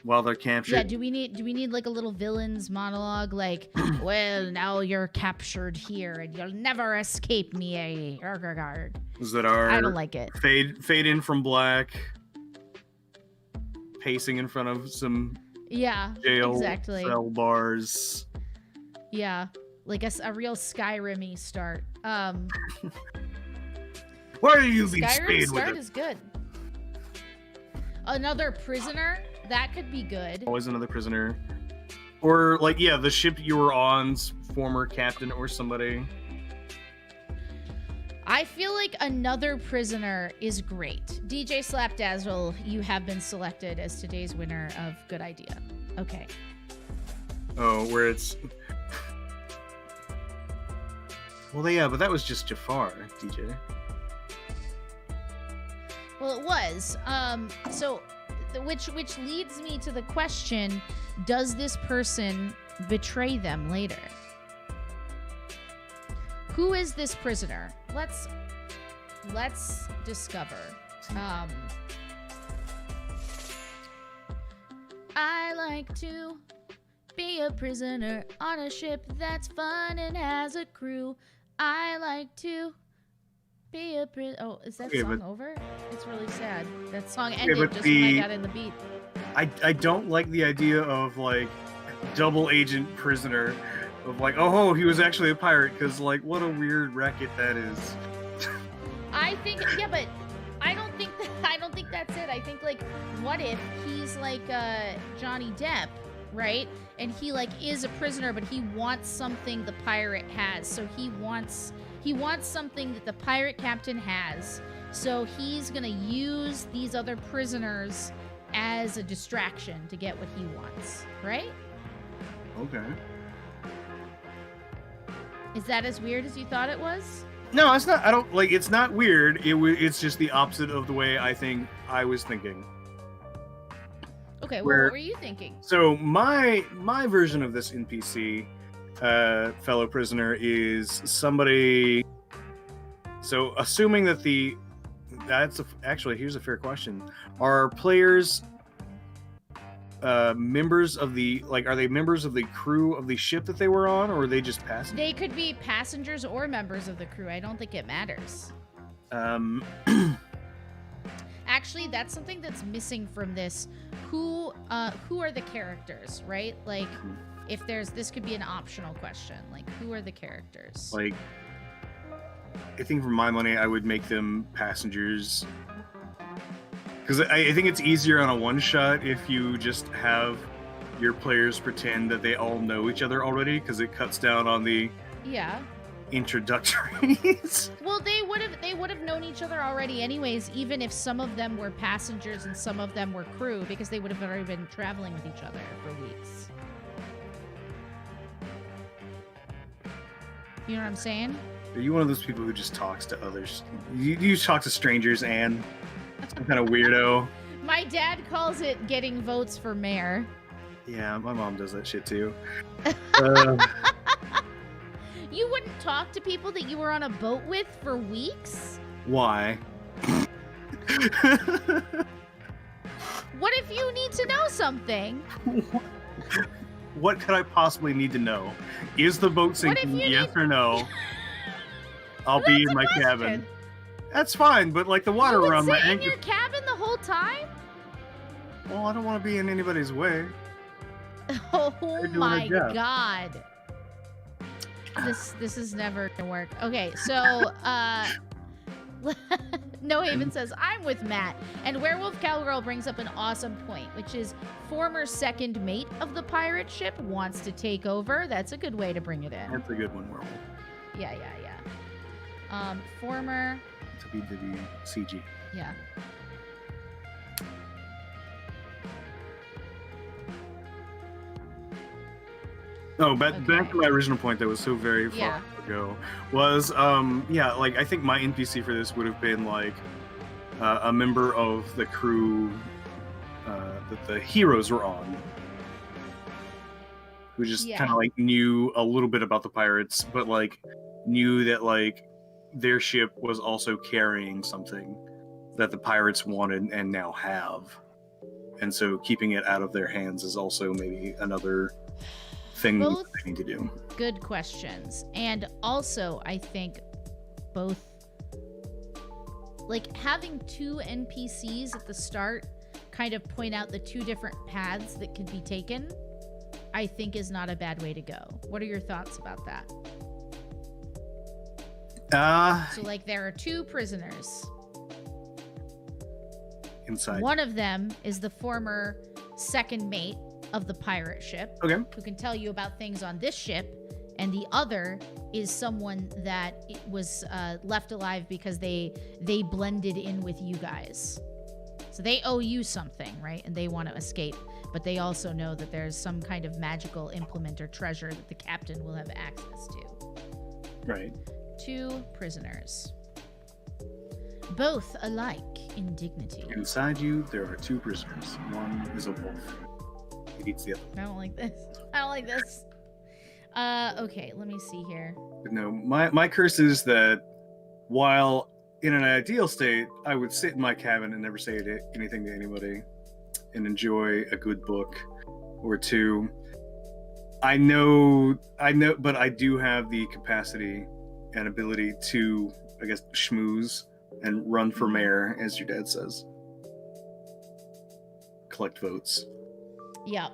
while they're captured? Yeah, do we need like a little villain's monologue like, well, now you're captured here and you'll never escape me, guard. Is that our I don't like it. Fade in from black, pacing in front of some jail exactly. cell bars. Yeah, like a real Skyrim-y start. Why are you being Skyrim spayed start with it? is good. Another prisoner, that could be good. Always another prisoner. Or, like, yeah, the ship you were on's former captain or somebody. I feel like another prisoner is great. DJ Slapdazzle, you have been selected as today's winner of Good Idea. Okay. Oh, where it's... Well, yeah, but that was just Jafar, DJ. Well, it was. Which leads me to the question, does this person betray them later? Who is this prisoner? Let's discover. I like to be a prisoner on a ship that's fun and has a crew. I like to be a prisoner. Oh, is that song over? It's really sad. That song ended just when I got in the beat. I don't like the idea of, like, double agent prisoner. Of like, oh, he was actually a pirate, because, like, what a weird racket that is. I think, yeah, but I don't think that's it. I think, like, what if he's like Johnny Depp, right? And he like is a prisoner, but he wants something the pirate has. So he wants something that the pirate captain has. So he's gonna use these other prisoners as a distraction to get what he wants, right? Okay. Is that as weird as you thought it was? No, it's not. I don't like. It's not weird. It's just the opposite of the way I think I was thinking. Okay, well, what were you thinking? So my version of this NPC, fellow prisoner, is somebody. So assuming that actually, here's a fair question: are players members of the, like, are they members of the crew of the ship that they were on, or are they just passengers? They could be passengers or members of the crew. I don't think it matters. Actually, that's something that's missing from this. Who are the characters, right? Like, if this could be an optional question. Like, who are the characters? Like, I think for my money, I would make them passengers. Because I think it's easier on a one-shot if you just have your players pretend that they all know each other already, because it cuts down on the introductories. Well, they would have known each other already anyways, even if some of them were passengers and some of them were crew, because they would have already been traveling with each other for weeks. You know what I'm saying? Are you one of those people who just talks to others? You talk to strangers, Anne? Some kind of weirdo. My dad calls it getting votes for mayor. Yeah, my mom does that shit too. You wouldn't talk to people that you were on a boat with for weeks? Why? What if you need to know something? What could I possibly need to know? Is the boat sinking? Yes or no? I'll be in my cabin. That's fine, but like the water You would around my sit in ankle. your cabin the whole time? Well, I don't want to be in anybody's way. Oh doing my their job. god. This is never gonna work. Okay, so No Haven says, I'm with Matt. And Werewolf Cowgirl brings up an awesome point, which is former second mate of the pirate ship wants to take over. That's a good way to bring it in. That's a good one, Werewolf. Yeah. Former. WW CG. Yeah. Oh, back to my original point that was so very far ago was, like I think my NPC for this would have been like a member of the crew that the heroes were on, who just kind of like knew a little bit about the pirates, but like knew that like their ship was also carrying something that the pirates wanted and now have, and so keeping it out of their hands is also maybe another thing they need to do. Good questions. And also, I think both, like having two NPCs at the start kind of point out the two different paths that could be taken, I think is not a bad way to go. What are your thoughts about that? So like there are two prisoners. Inside. One of them is the former second mate of the pirate ship, who can tell you about things on this ship, and the other is someone that was left alive because they blended in with you guys. So they owe you something, right? And they want to escape, but they also know that there's some kind of magical implement or treasure that the captain will have access to. Right. Two prisoners, both alike in dignity. Inside you, there are two prisoners. One is a wolf. He eats the other. I don't like this. Okay, let me see here. But no, my curse is that while in an ideal state, I would sit in my cabin and never say anything to anybody and enjoy a good book or two. I know, but I do have the capacity and ability to, I guess, schmooze and run for mayor, as your dad says. Collect votes. Yeah.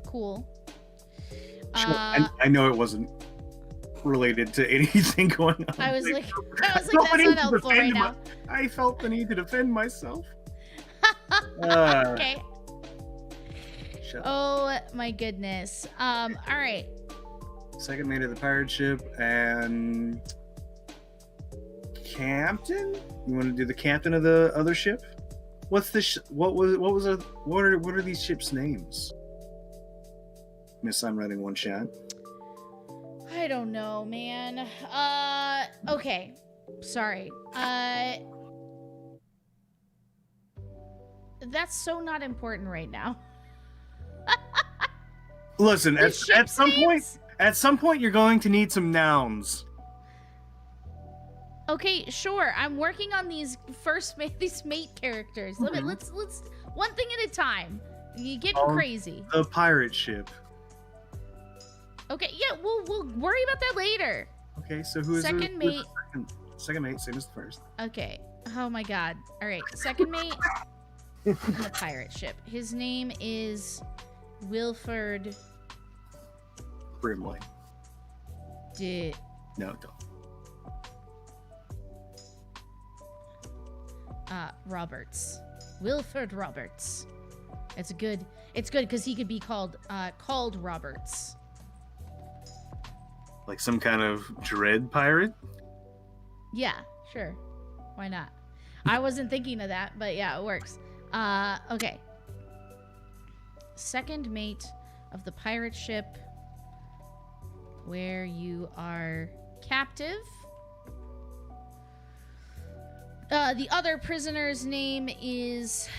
Cool. Sure. I know it wasn't related to anything going on. I was like that's not helpful right now. I felt the need to defend myself. Okay. Shut up. My goodness. All right. Second mate of the pirate ship and captain. You want to do the captain of the other ship? What's this? What are these ships' names? Miss, I'm writing one chat. I don't know, man. Okay. Sorry. That's so not important right now. Listen, at some point, you're going to need some nouns. Okay, sure. I'm working on these mate characters. Let's one thing at a time. You get crazy. The pirate ship. Okay, yeah, we'll worry about that later. Okay, so who is second mate? Second mate, same as the first. Okay. Oh my god. All right, second mate. On the pirate ship. His name is Wilford Brimley. No, don't. Roberts. Wilford Roberts. It's good because he could be called Roberts. Like some kind of dread pirate? Yeah, sure. Why not? I wasn't thinking of that, but yeah, it works. Okay. Second mate of the pirate ship where you are captive. The other prisoner's name is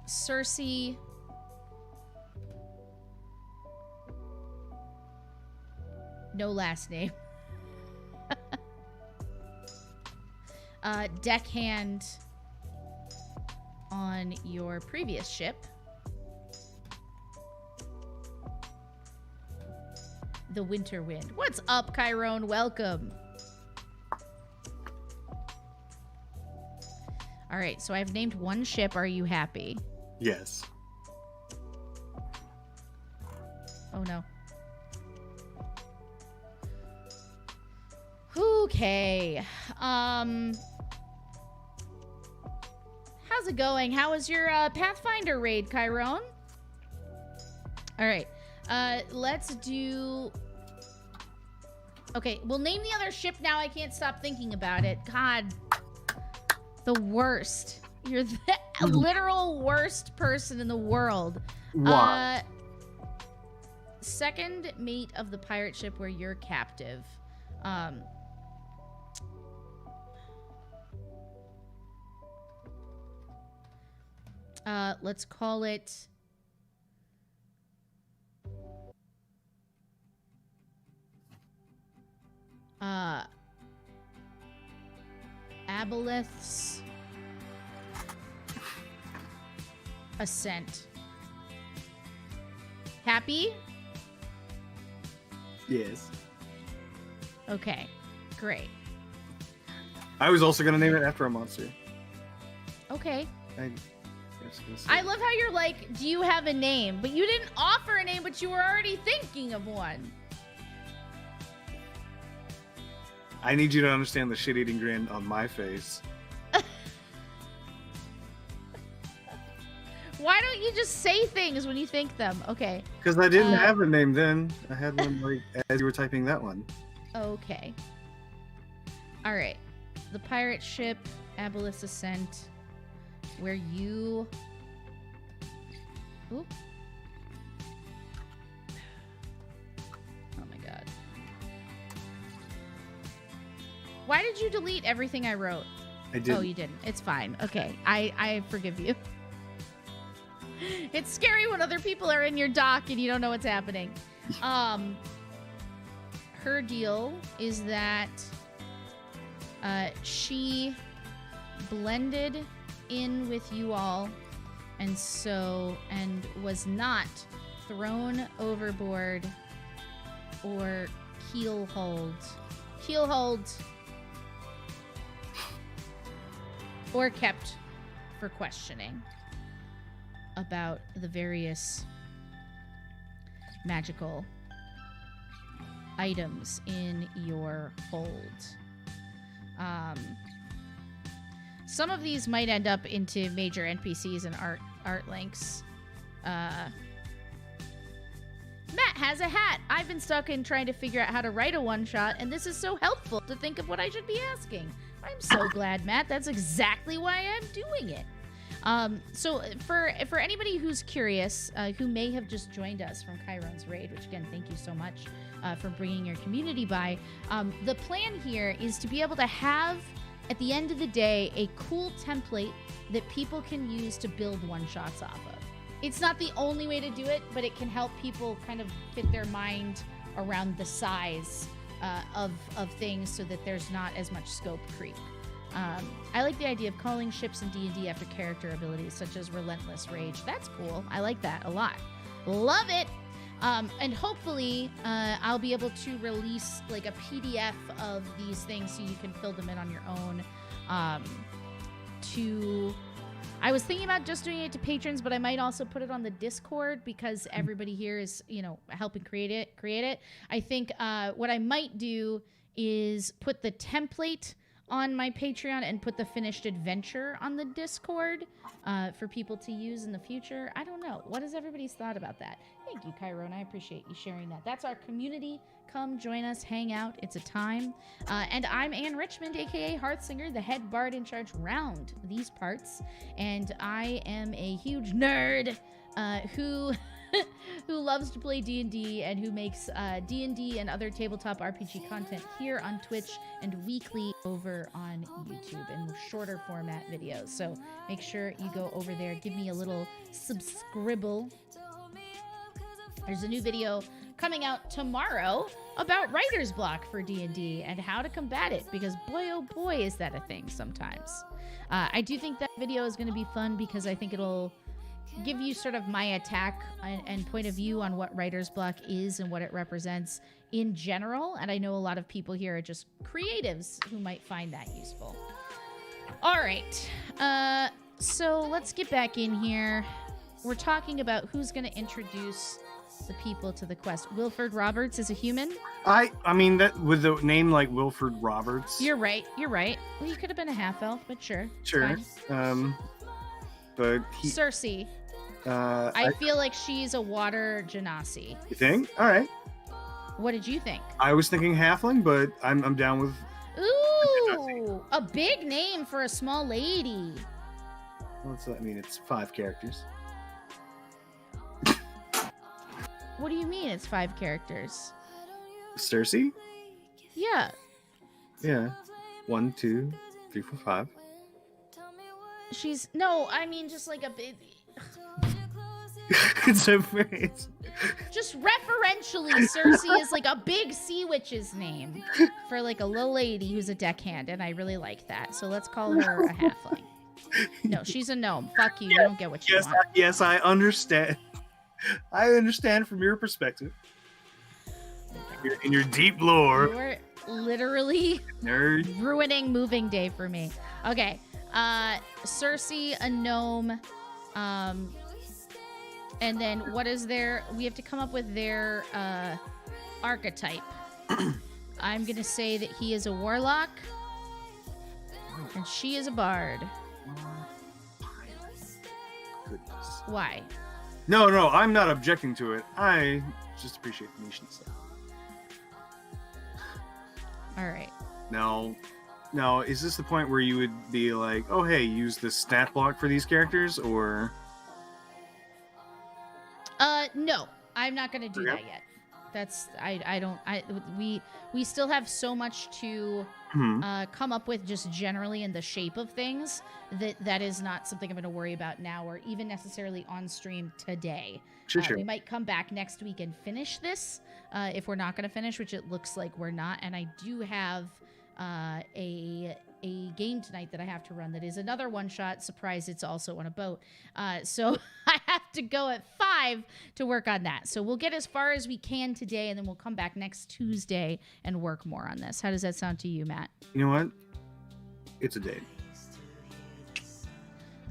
Cersei. No last name. deckhand on your previous ship. The Winter Wind. What's up, Chiron? Welcome. All right, so I've named one ship. Are you happy? Yes. Oh, no. Okay. How's it going? How was your Pathfinder raid, Chiron? All right. Let's do... Okay, we'll name the other ship now. I can't stop thinking about it. God. The worst. You're the literal worst person in the world. Why? Second mate of the pirate ship where you're captive. Let's call it... Aboleth's Ascent. Happy? Yes. Okay, great. I was also gonna name it after a monster. Okay. I I love how you're like, do you have a name? But you didn't offer a name, but you were already thinking of one. I need you to understand the shit-eating grin on my face. Why don't you just say things when you think them? Okay. Because I didn't have a name then. I had one like as you were typing that one. Okay. All right. The pirate ship, Aboleth's Ascent, where you... Oop. Oh my god. Why did you delete everything I wrote? I did. Oh, you didn't. It's fine. Okay. I forgive you. It's scary when other people are in your dock and you don't know what's happening. Her deal is that she blended in with you all and was not thrown overboard or keelhauled or kept for questioning about the various magical items in your hold. Some of these might end up into major NPCs and art links. Matt has a hat. I've been stuck in trying to figure out how to write a one-shot, and this is so helpful to think of what I should be asking. I'm so glad, Matt. That's exactly why I'm doing it. So for anybody who's curious, who may have just joined us from Chiron's raid, which again, thank you so much for bringing your community by. The plan here is to be able to have, at the end of the day, a cool template that people can use to build one-shots off of. It's not the only way to do it, but it can help people kind of fit their mind around the size of things so that there's not as much scope creep. I like the idea of calling ships in D&D after character abilities, such as Relentless Rage. That's cool. I like that a lot. Love it! And hopefully, I'll be able to release like a PDF of these things so you can fill them in on your own. I was thinking about just doing it to patrons, but I might also put it on the Discord because everybody here is, helping create it. I think what I might do is put the template on my Patreon and put the finished adventure on the Discord for people to use in the future. I don't know. What is everybody's thought about that? Thank you, Chiron. I appreciate you sharing that. That's our community. Come join us, hang out. It's a time. And I'm Ann Richmond, aka Hearthsinger, the head bard in charge round these parts. And I am a huge nerd who loves to play D&D and who makes D&D and other tabletop RPG content here on Twitch and weekly over on YouTube in shorter format videos. So make sure you go over there, give me a little subscribble. There's a new video coming out tomorrow about writer's block for D&D and how to combat it, because boy, oh boy, is that a thing sometimes. I do think that video is going to be fun because I think it'll give you sort of my attack and point of view on what writer's block is and what it represents in general. And I know a lot of people here are just creatives who might find that useful. All right. So let's get back in here. We're talking about who's going to introduce the people to the quest. Wilford Roberts is a human? I mean, that with a name like Wilford Roberts. You're right. Well, you could have been a half-elf, but sure. Sure. But he... Cersei. I feel like she's a water genasi. You think? All right. What did you think? I was thinking halfling, but I'm down with... Ooh! A big name for a small lady. What's that mean? It's 5 characters. What do you mean it's 5 characters? Cersei? Yeah. Yeah. 1, 2, 3, 4, 5. She's... No, I mean just like a big... It's just referentially, Cersei is like a big sea witch's name for like a little lady who's a deckhand, and I really like that. So let's call her a halfling. No, she's a gnome. Fuck you. You don't get what you want. Yes, I understand. I understand from your perspective. In your deep lore. You're literally Nerd. ruining moving day for me. Okay. Cersei, a gnome. And then what is their... We have to come up with their archetype. I'm going to say that he is a warlock. And she is a bard. Goodness. Why? No, I'm not objecting to it. I just appreciate the nation stuff. All right. Now, is this the point where you would be like, oh, hey, use the stat block for these characters, or... No, I'm not going to do that yet. That's, we still have so much to come up with just generally in the shape of things that is not something I'm going to worry about now or even necessarily on stream today. Sure. We might come back next week and finish this if we're not going to finish, which it looks like we're not. And I do have a game tonight that I have to run that is another one-shot. Surprise, it's also on a boat. So I have to go at 5 to work on that. So we'll get as far as we can today, and then we'll come back next Tuesday and work more on this. How does that sound to you, Matt? You know what? It's a date.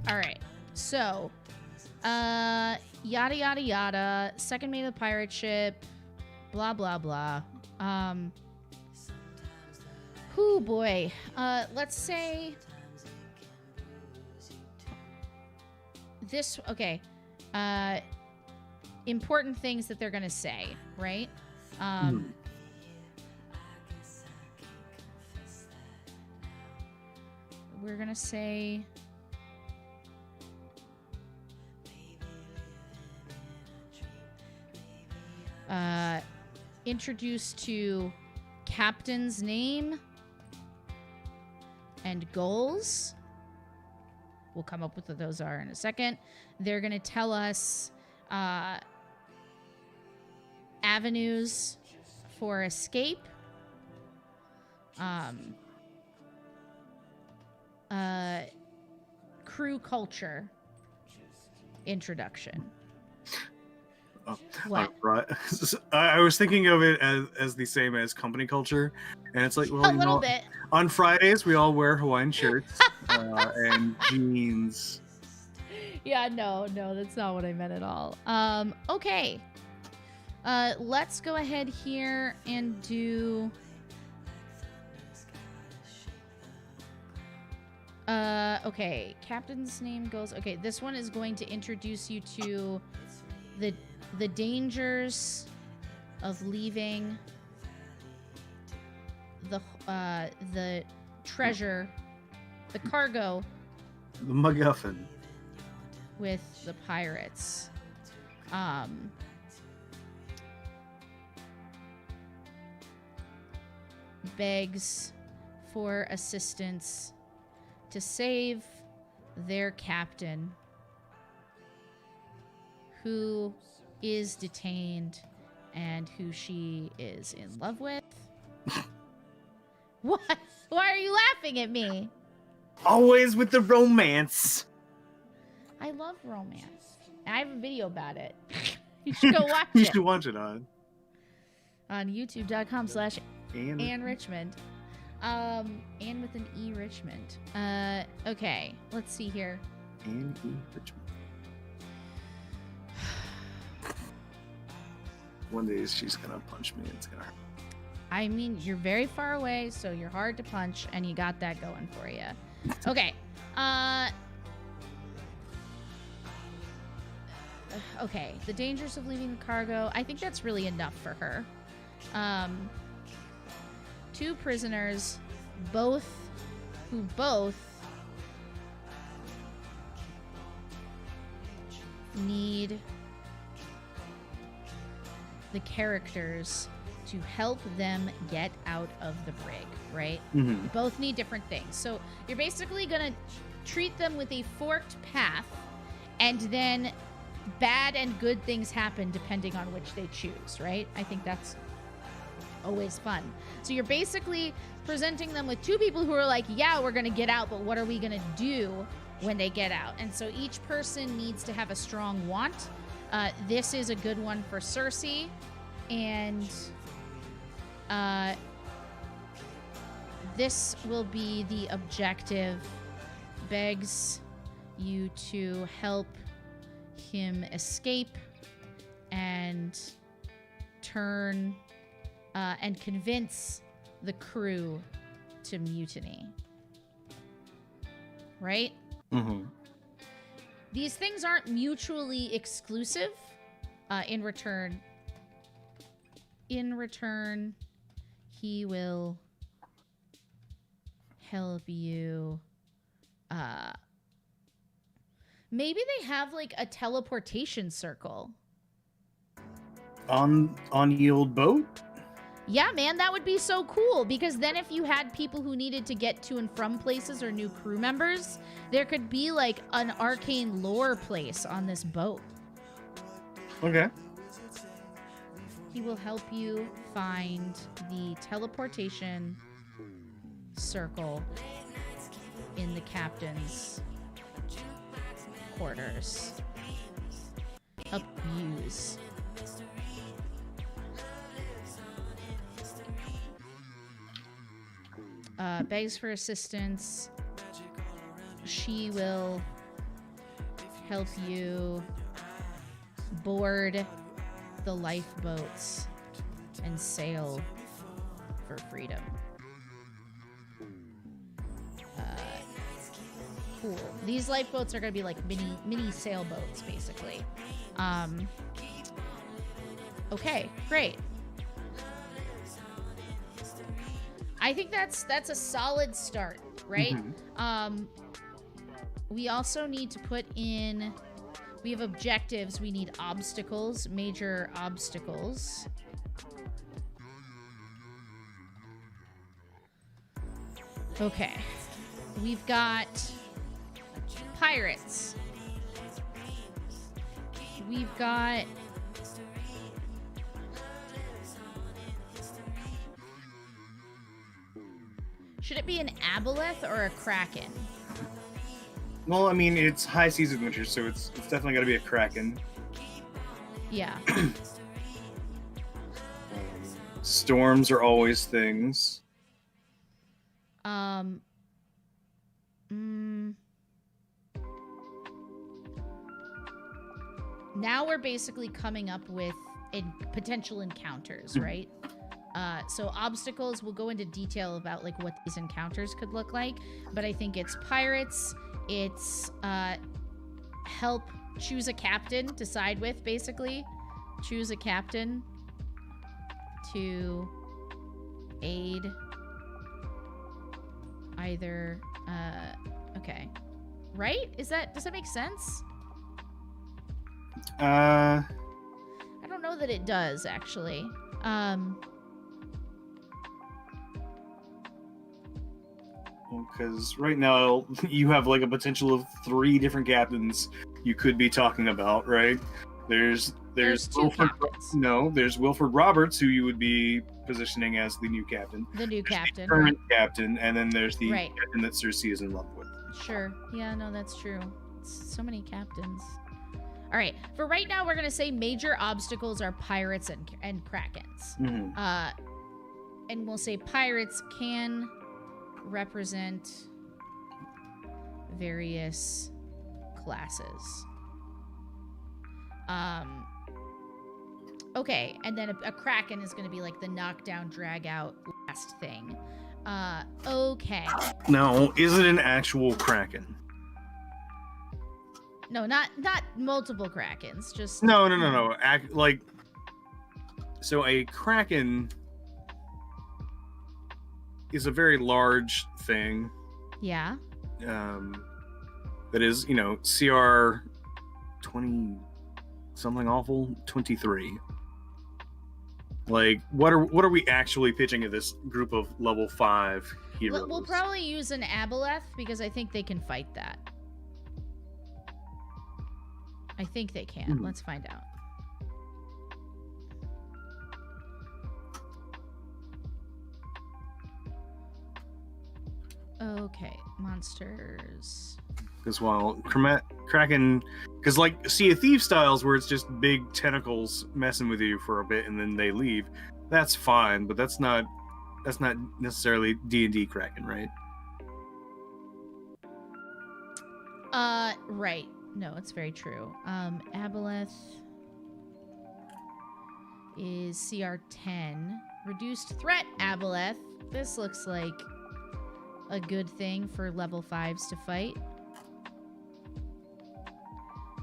All right. So, yada, yada, yada. Second mate of the pirate ship. Blah, blah, blah. Oh boy. Let's say this. Okay. Important things that they're gonna say, right? We're gonna say introduced to captain's name and goals. We'll come up with what those are in a second. They're going to tell us avenues for escape. Crew culture introduction. What? Right. I was thinking of it as the same as company culture, and it's like, well, a little bit. On Fridays we all wear Hawaiian shirts and jeans. Yeah, no, that's not what I meant at all. Okay. Let's go ahead here and do. Okay, captain's name goes. Okay, this one is going to introduce you to the dangers of leaving the treasure, the cargo, the MacGuffin, with the pirates. Begs for assistance to save their captain, who is detained and who she is in love with. What? Why are you laughing at me? Always with the romance. I love romance. I have a video about it. You should go watch You it. should watch it on youtube.com/Ann Richmond. Ann with an E Richmond. Okay. Let's see here. Ann E. Richmond. One day she's gonna punch me and it's gonna hurt. I mean, you're very far away, so you're hard to punch, and you got that going for you. Okay. Okay. The dangers of leaving the cargo. I think that's really enough for her. 2 prisoners, who both need the characters to help them get out of the brig, right? Mm-hmm. You both need different things. So you're basically going to treat them with a forked path, and then bad and good things happen depending on which they choose, right? I think that's always fun. So you're basically presenting them with 2 people who are like, yeah, we're going to get out, but what are we going to do when they get out? And so each person needs to have a strong want. This is a good one for Cersei, and this will be the objective. Begs you to help him escape and turn and convince the crew to mutiny. Right? Mm-hmm. These things aren't mutually exclusive. In return, he will help you. Maybe they have like a teleportation circle On the old boat. Yeah, man, that would be so cool, because then if you had people who needed to get to and from places or new crew members, there could be like an arcane lore place on this boat. Okay. He will help you find the teleportation circle in the captain's quarters. Help use. Begs for assistance. She will help you board the lifeboats and sail for freedom. Cool. These lifeboats are going to be like mini sailboats, basically. Okay, great. I think that's a solid start, right? Mm-hmm. We also need to put in, we have objectives. We need obstacles, major obstacles. Okay. We've got pirates. We've got should it be an aboleth or a kraken? Well, I mean, it's high seas adventure, so it's definitely got to be a kraken. Yeah. Storms are always things. Now we're basically coming up with potential encounters, right? So obstacles, we'll go into detail about like what these encounters could look like, but I think it's pirates, it's help choose a captain to side with, basically. Choose a captain to aid either okay. Right? Does that make sense? I don't know that it does, actually. Because right now you have like a potential of 3 different captains you could be talking about, right? There's two Wilford. captains. No, there's Wilford Roberts, who you would be positioning as the new captain. The new There's captain. the current captain, and then there's the Right. captain that Cersei is in love with. Sure. Yeah, no, that's true. So many captains. All right. For right now, we're going to say major obstacles are pirates and krakens. Mm-hmm. And we'll say pirates can represent various classes. Okay, and then a kraken is going to be like the knockdown, drag out last thing. Okay. Now, is it an actual kraken? No, not multiple krakens. Just No. So a kraken is a very large thing. Yeah. That is, CR 20 something awful 23. Like, what are we actually pitching at this group of level 5 heroes? We'll probably use an aboleth because I think they can fight that. I think they can. Let's find out. Okay, monsters. Because while Kraken, because like Sea of Thieves styles where it's just big tentacles messing with you for a bit and then they leave, that's fine. But that's not necessarily D&D Kraken, right? Right. No, it's very true. Aboleth is CR10. Reduced threat Aboleth. This looks like a good thing for level 5s to fight.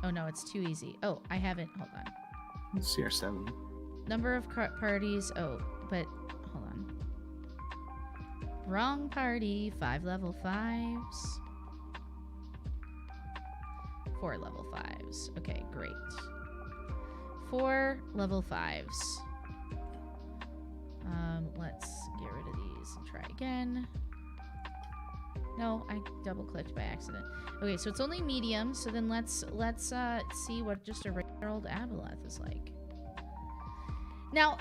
Oh no, it's too easy. Oh, I haven't. Hold on. CR7. Number of parties. Oh, but hold on. Wrong party. 5 level 5s. 4 level 5s. Okay, great. 4 level 5s. Let's get rid of these and try again. No, I double-clicked by accident. Okay, so it's only medium. So then let's see what just a regular old aboleth is like. Now,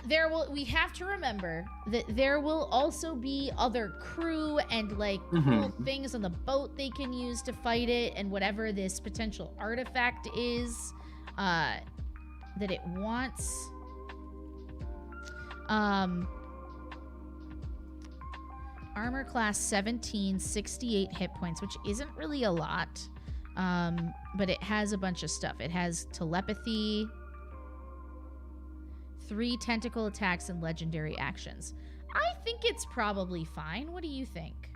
we have to remember that there will also be other crew and like cool things on the boat they can use to fight it, and whatever this potential artifact is that it wants. Armor class 17, 68 hit points, which isn't really a lot, but it has a bunch of stuff. It has telepathy, 3 tentacle attacks, and legendary actions. I think it's probably fine. What do you think?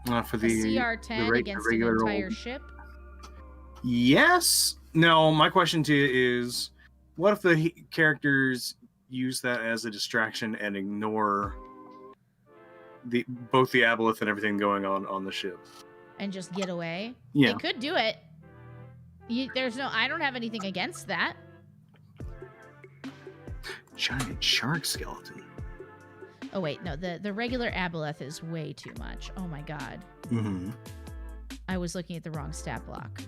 For the CR10 against an entire ship? Yes. No, my question to you is, what if the characters use that as a distraction and ignore both the aboleth and everything going on the ship and just get away? Yeah, they could do it. I don't have anything against that. Giant shark skeleton. Oh wait, no, the regular aboleth is way too much. Oh my god. I was looking at the wrong stat block.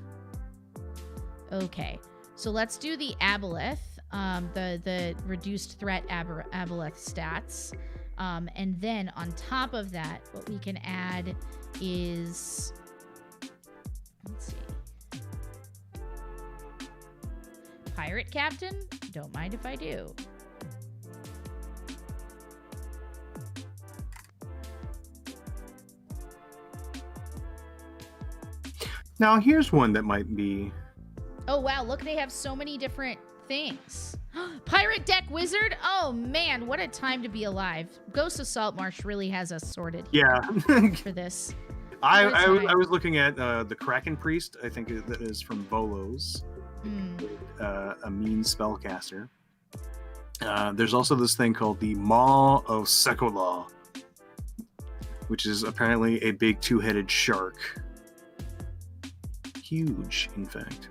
Okay, so let's do the aboleth, the reduced threat aboleth stats. And then on top of that, what we can add is, let's see, pirate captain. Don't mind if I do. Now here's one that might be. Oh wow! Look, they have so many different things. Pirate deck wizard. Oh man, what a time to be alive. Ghost of Saltmarsh really has us sorted here for this. I was looking at the Kraken Priest. I think that is from Volos, a mean spellcaster. There's also this thing called the Maw of Sekolah, which is apparently a big 2-headed shark. Huge, in fact.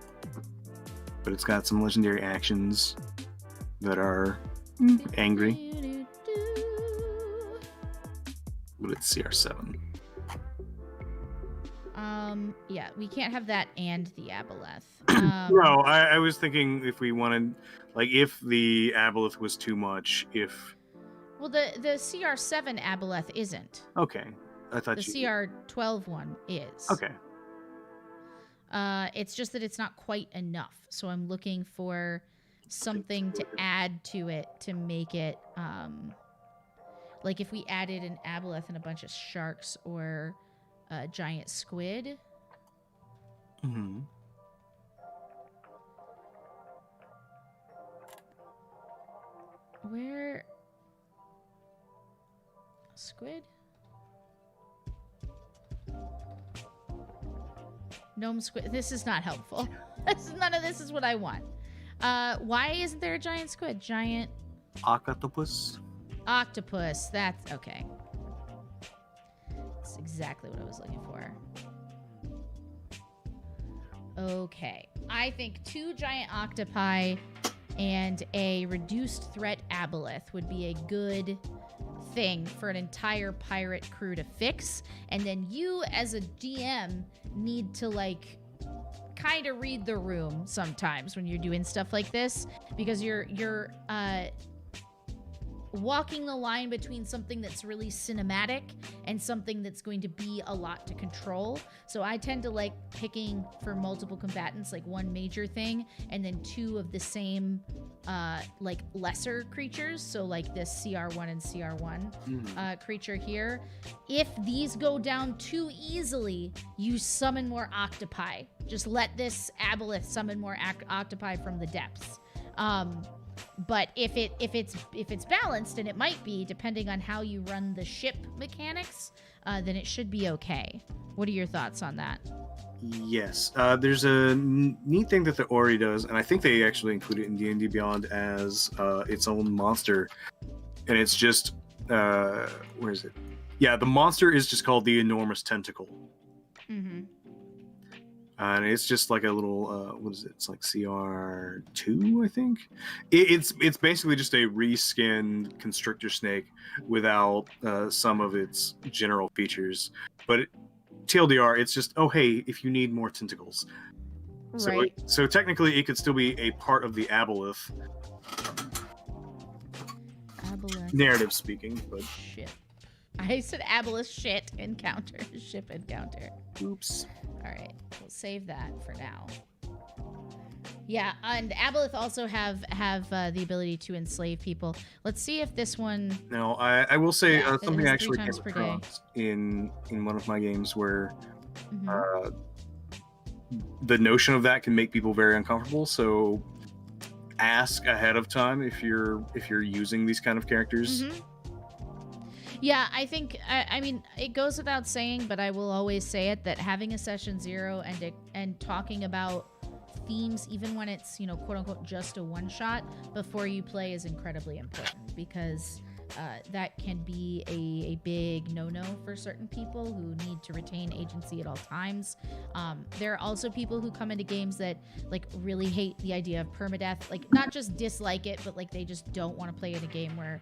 But it's got some legendary actions that are angry. But it's CR7. Yeah, we can't have that and the aboleth. No, I was thinking if we wanted, like, if the aboleth was too much, if... Well, the CR7 aboleth isn't. Okay. I thought The you... CR12 one is. Okay. It's just that it's not quite enough. So I'm looking for something to add to it to make it, like if we added an aboleth and a bunch of sharks or a giant squid. Mm-hmm. Where? Squid? Gnome squid. This is not helpful. None of this is what I want. Why isn't there a giant squid? Giant Octopus? octopus. That's okay. That's exactly what I was looking for. Okay. I think 2 giant octopi and a reduced threat aboleth would be a good thing for an entire pirate crew to fix. And then you, as a DM, need to, like, kind of read the room sometimes when you're doing stuff like this, because you're walking the line between something that's really cinematic and something that's going to be a lot to control. So I tend to like picking for multiple combatants, like 1 major thing and then 2 of the same like lesser creatures. So like this CR1 and CR1 creature here. If these go down too easily, you summon more octopi. Just let this aboleth summon more octopi from the depths. But if it's balanced, and it might be, depending on how you run the ship mechanics, then it should be okay. What are your thoughts on that? Yes. There's a neat thing that the Ori does, and I think they actually include it in D&D Beyond as its own monster. And it's just... where is it? Yeah, the monster is just called the Enormous Tentacle. Mm-hmm. And it's just like a little, what is it? It's like CR2, I think. It's basically just a reskinned constrictor snake without some of its general features. But TLDR, it's just, oh hey, if you need more tentacles. Right. So technically, it could still be a part of the aboleth. Aboleth. Narrative speaking, but Ship. I said aboleth shit encounter. Ship encounter. oops. All right, we'll save that for now. Yeah, and aboleth also have the ability to enslave people. Let's see if this one. Now, I will say Yeah, it something has I actually 3 times came per day. across in one of my games where Mhm. the notion of that can make people very uncomfortable. So ask ahead of time if you're using these kind of characters. Mhm. Yeah, I think I mean it goes without saying, but I will always say it, that having a session 0 and talking about themes, even when it's, you know, quote unquote just a one shot before you play, is incredibly important, because that can be a big no-no for certain people who need to retain agency at all times. There are also people who come into games that like really hate the idea of permadeath, like not just dislike it, but like they just don't want to play in a game where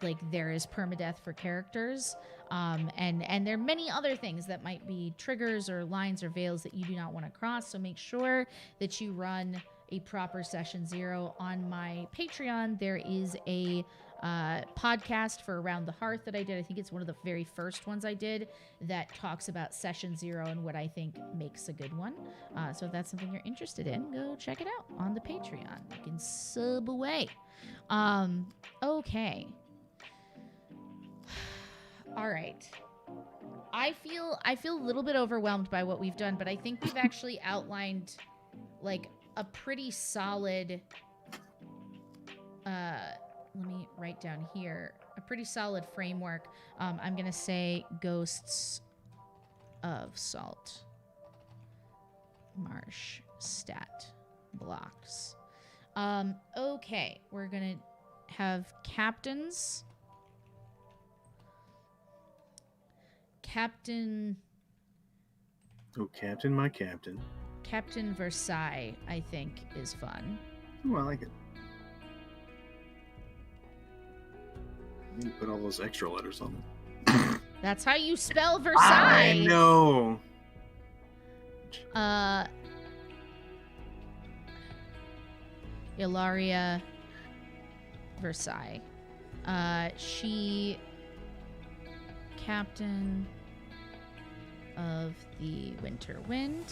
like there is permadeath for characters, and there are many other things that might be triggers or lines or veils that you do not want to cross. So make sure that you run a proper session 0. On my Patreon, there is a podcast for Around the Hearth that I did. I think it's one of the very first ones I did that talks about session 0 and what I think makes a good one. So if that's something you're interested in, go check it out on the Patreon. You can sub away. Okay. All right. I feel a little bit overwhelmed by what we've done, but I think we've actually outlined like a pretty solid let me write down here, a pretty solid framework. I'm going to say Ghosts of Salt Marsh stat blocks. Okay, we're going to have captains. Captain My captain. Captain Versailles, I think, is fun. Ooh, I like it. You put all those extra letters on it. That's how you spell Versailles. I know. Ilaria Versailles. She captain of the Winter Wind.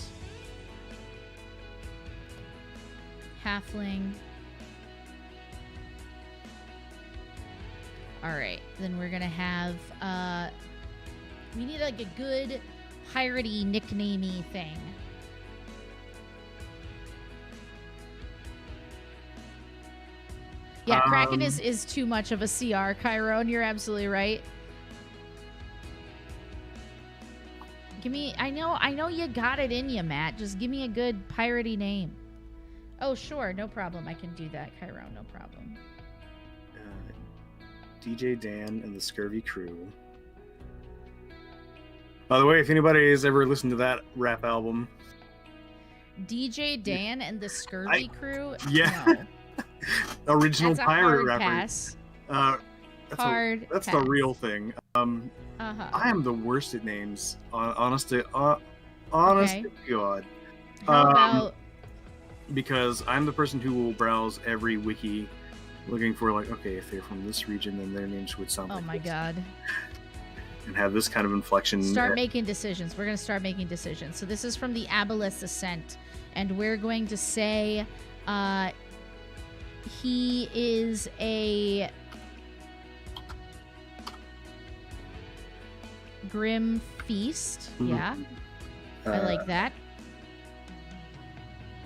Halfling. Alright, then we're gonna have, we need like a good piratey nicknamey thing. Yeah, Kraken is too much of a CR, Chiron. You're absolutely right. Give me, I know you got it in you, Matt. Just give me a good piratey name. Oh, sure, no problem. I can do that, Chiron, no problem. DJ Dan and the Scurvy Crew. By the way, if anybody has ever listened to that rap album, DJ Dan and the Scurvy Crew? Yeah. No. Original That's a pirate hard rapper. pass. That's Hard the real thing. Uh-huh. I am the worst at names. Honest to God. How about... Because I'm the person who will browse every wiki looking for, like, okay, if they're from this region, then their names would sound like Oh my this. god. And have this kind of inflection. Start making decisions. We're going to start making decisions. So this is from the Aboleth Ascent. And we're going to say he is a Grim Feast. Mhm. Yeah. I like that.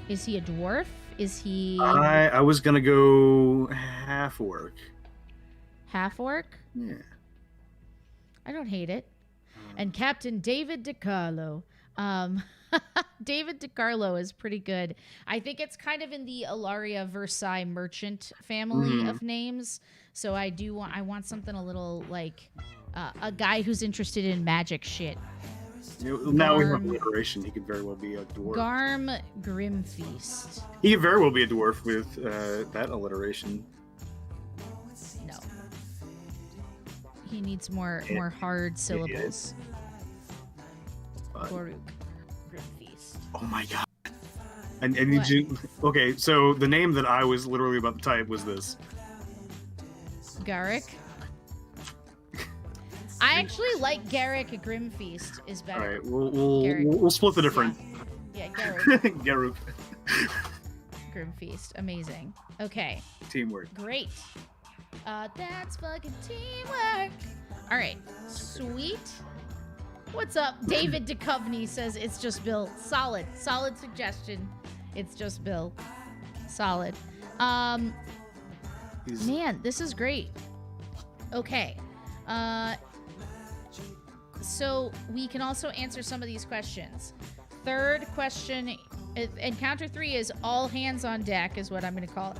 Is he a dwarf? Is he I was gonna go half orc. half orc? Yeah. I don't hate it. And Captain David DiCarlo. David DiCarlo is pretty good. I think it's kind of in the Ilaria Versailles merchant family of names. So I want something a little like a guy who's interested in magic shit. Now we have alliteration. He could very well be a dwarf. Garm Grimfeast. He could very well be a dwarf with that alliteration. No. He needs more hard syllables. Goruk. Grimfeast. Oh my god. I need you. Okay, so the name that I was literally about to type was this. Garrick. I actually like Garrick Grimfeast is better. All right, we'll split the difference. Yeah, Garrick Garuk. Grimfeast. Amazing. Okay, Teamwork. great. That's fucking teamwork. All right, sweet. What's up? David Duchovny says it's just Bill. Solid suggestion. It's just Bill. Solid. Man, this is great. Okay. So we can also answer some of these questions. Third question, encounter 3 is all hands on deck is what I'm going to call it.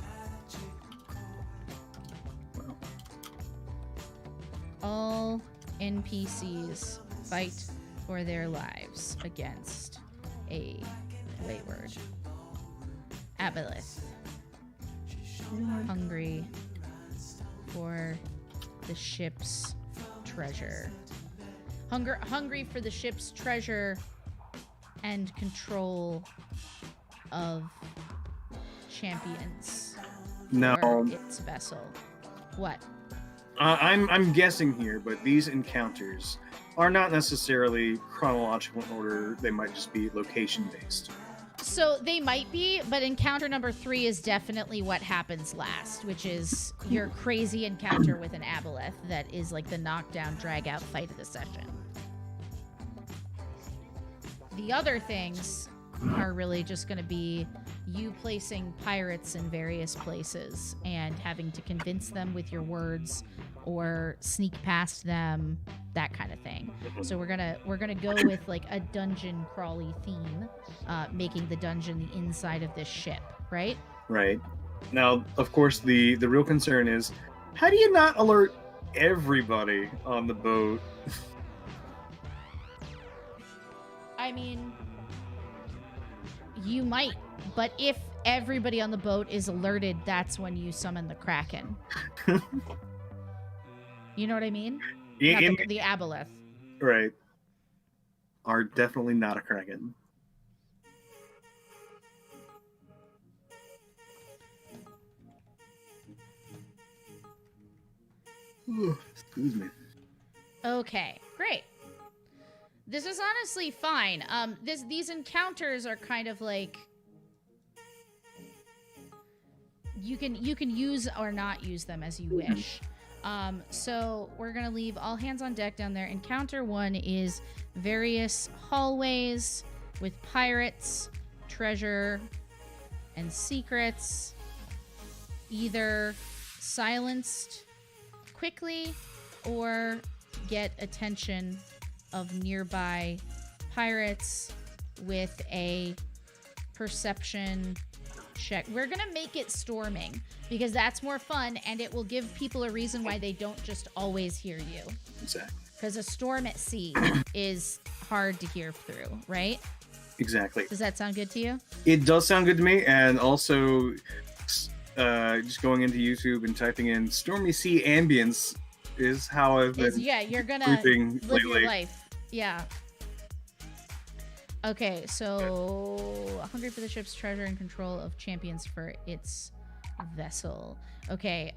All NPCs fight for their lives against a wayward aboleth, hungry for the ship's treasure. Hungry for the ship's treasure and control of champions. No. For its vessel. What? I'm guessing here, but these encounters are not necessarily chronological in order. They might just be location based. So they might be, but encounter number 3 is definitely what happens last, which is your crazy encounter with an aboleth that is like the knockdown, drag out fight of the session. The other things are really just going to be you placing pirates in various places and having to convince them with your words or sneak past them, that kind of thing. So we're gonna go with like a dungeon crawly theme, making the dungeon the inside of this ship, right? Right. Now, of course, the real concern is, how do you not alert everybody on the boat? I mean, you might, but if everybody on the boat is alerted, that's when you summon the Kraken. You know what I mean? Yeah, Not the aboleth. right. Are definitely not a Kraken. Excuse me. Okay, great. This is honestly fine. These encounters are kind of like you can use or not use them as you wish. So we're gonna leave all hands on deck down there. Encounter 1 is various hallways with pirates, treasure, and secrets, either silenced quickly or get attention of nearby pirates with a perception check. We're gonna make it storming because that's more fun and it will give people a reason why they don't just always hear you. Exactly. Because a storm at sea is hard to hear through, right? Exactly. Does that sound good to you? It does sound good to me, and also just going into YouTube and typing in "stormy sea ambience" is how I've been. You're gonna sleeping live lately. your life. Yeah. Okay, so hungry for the ship's treasure and control of champions for its vessel. Okay,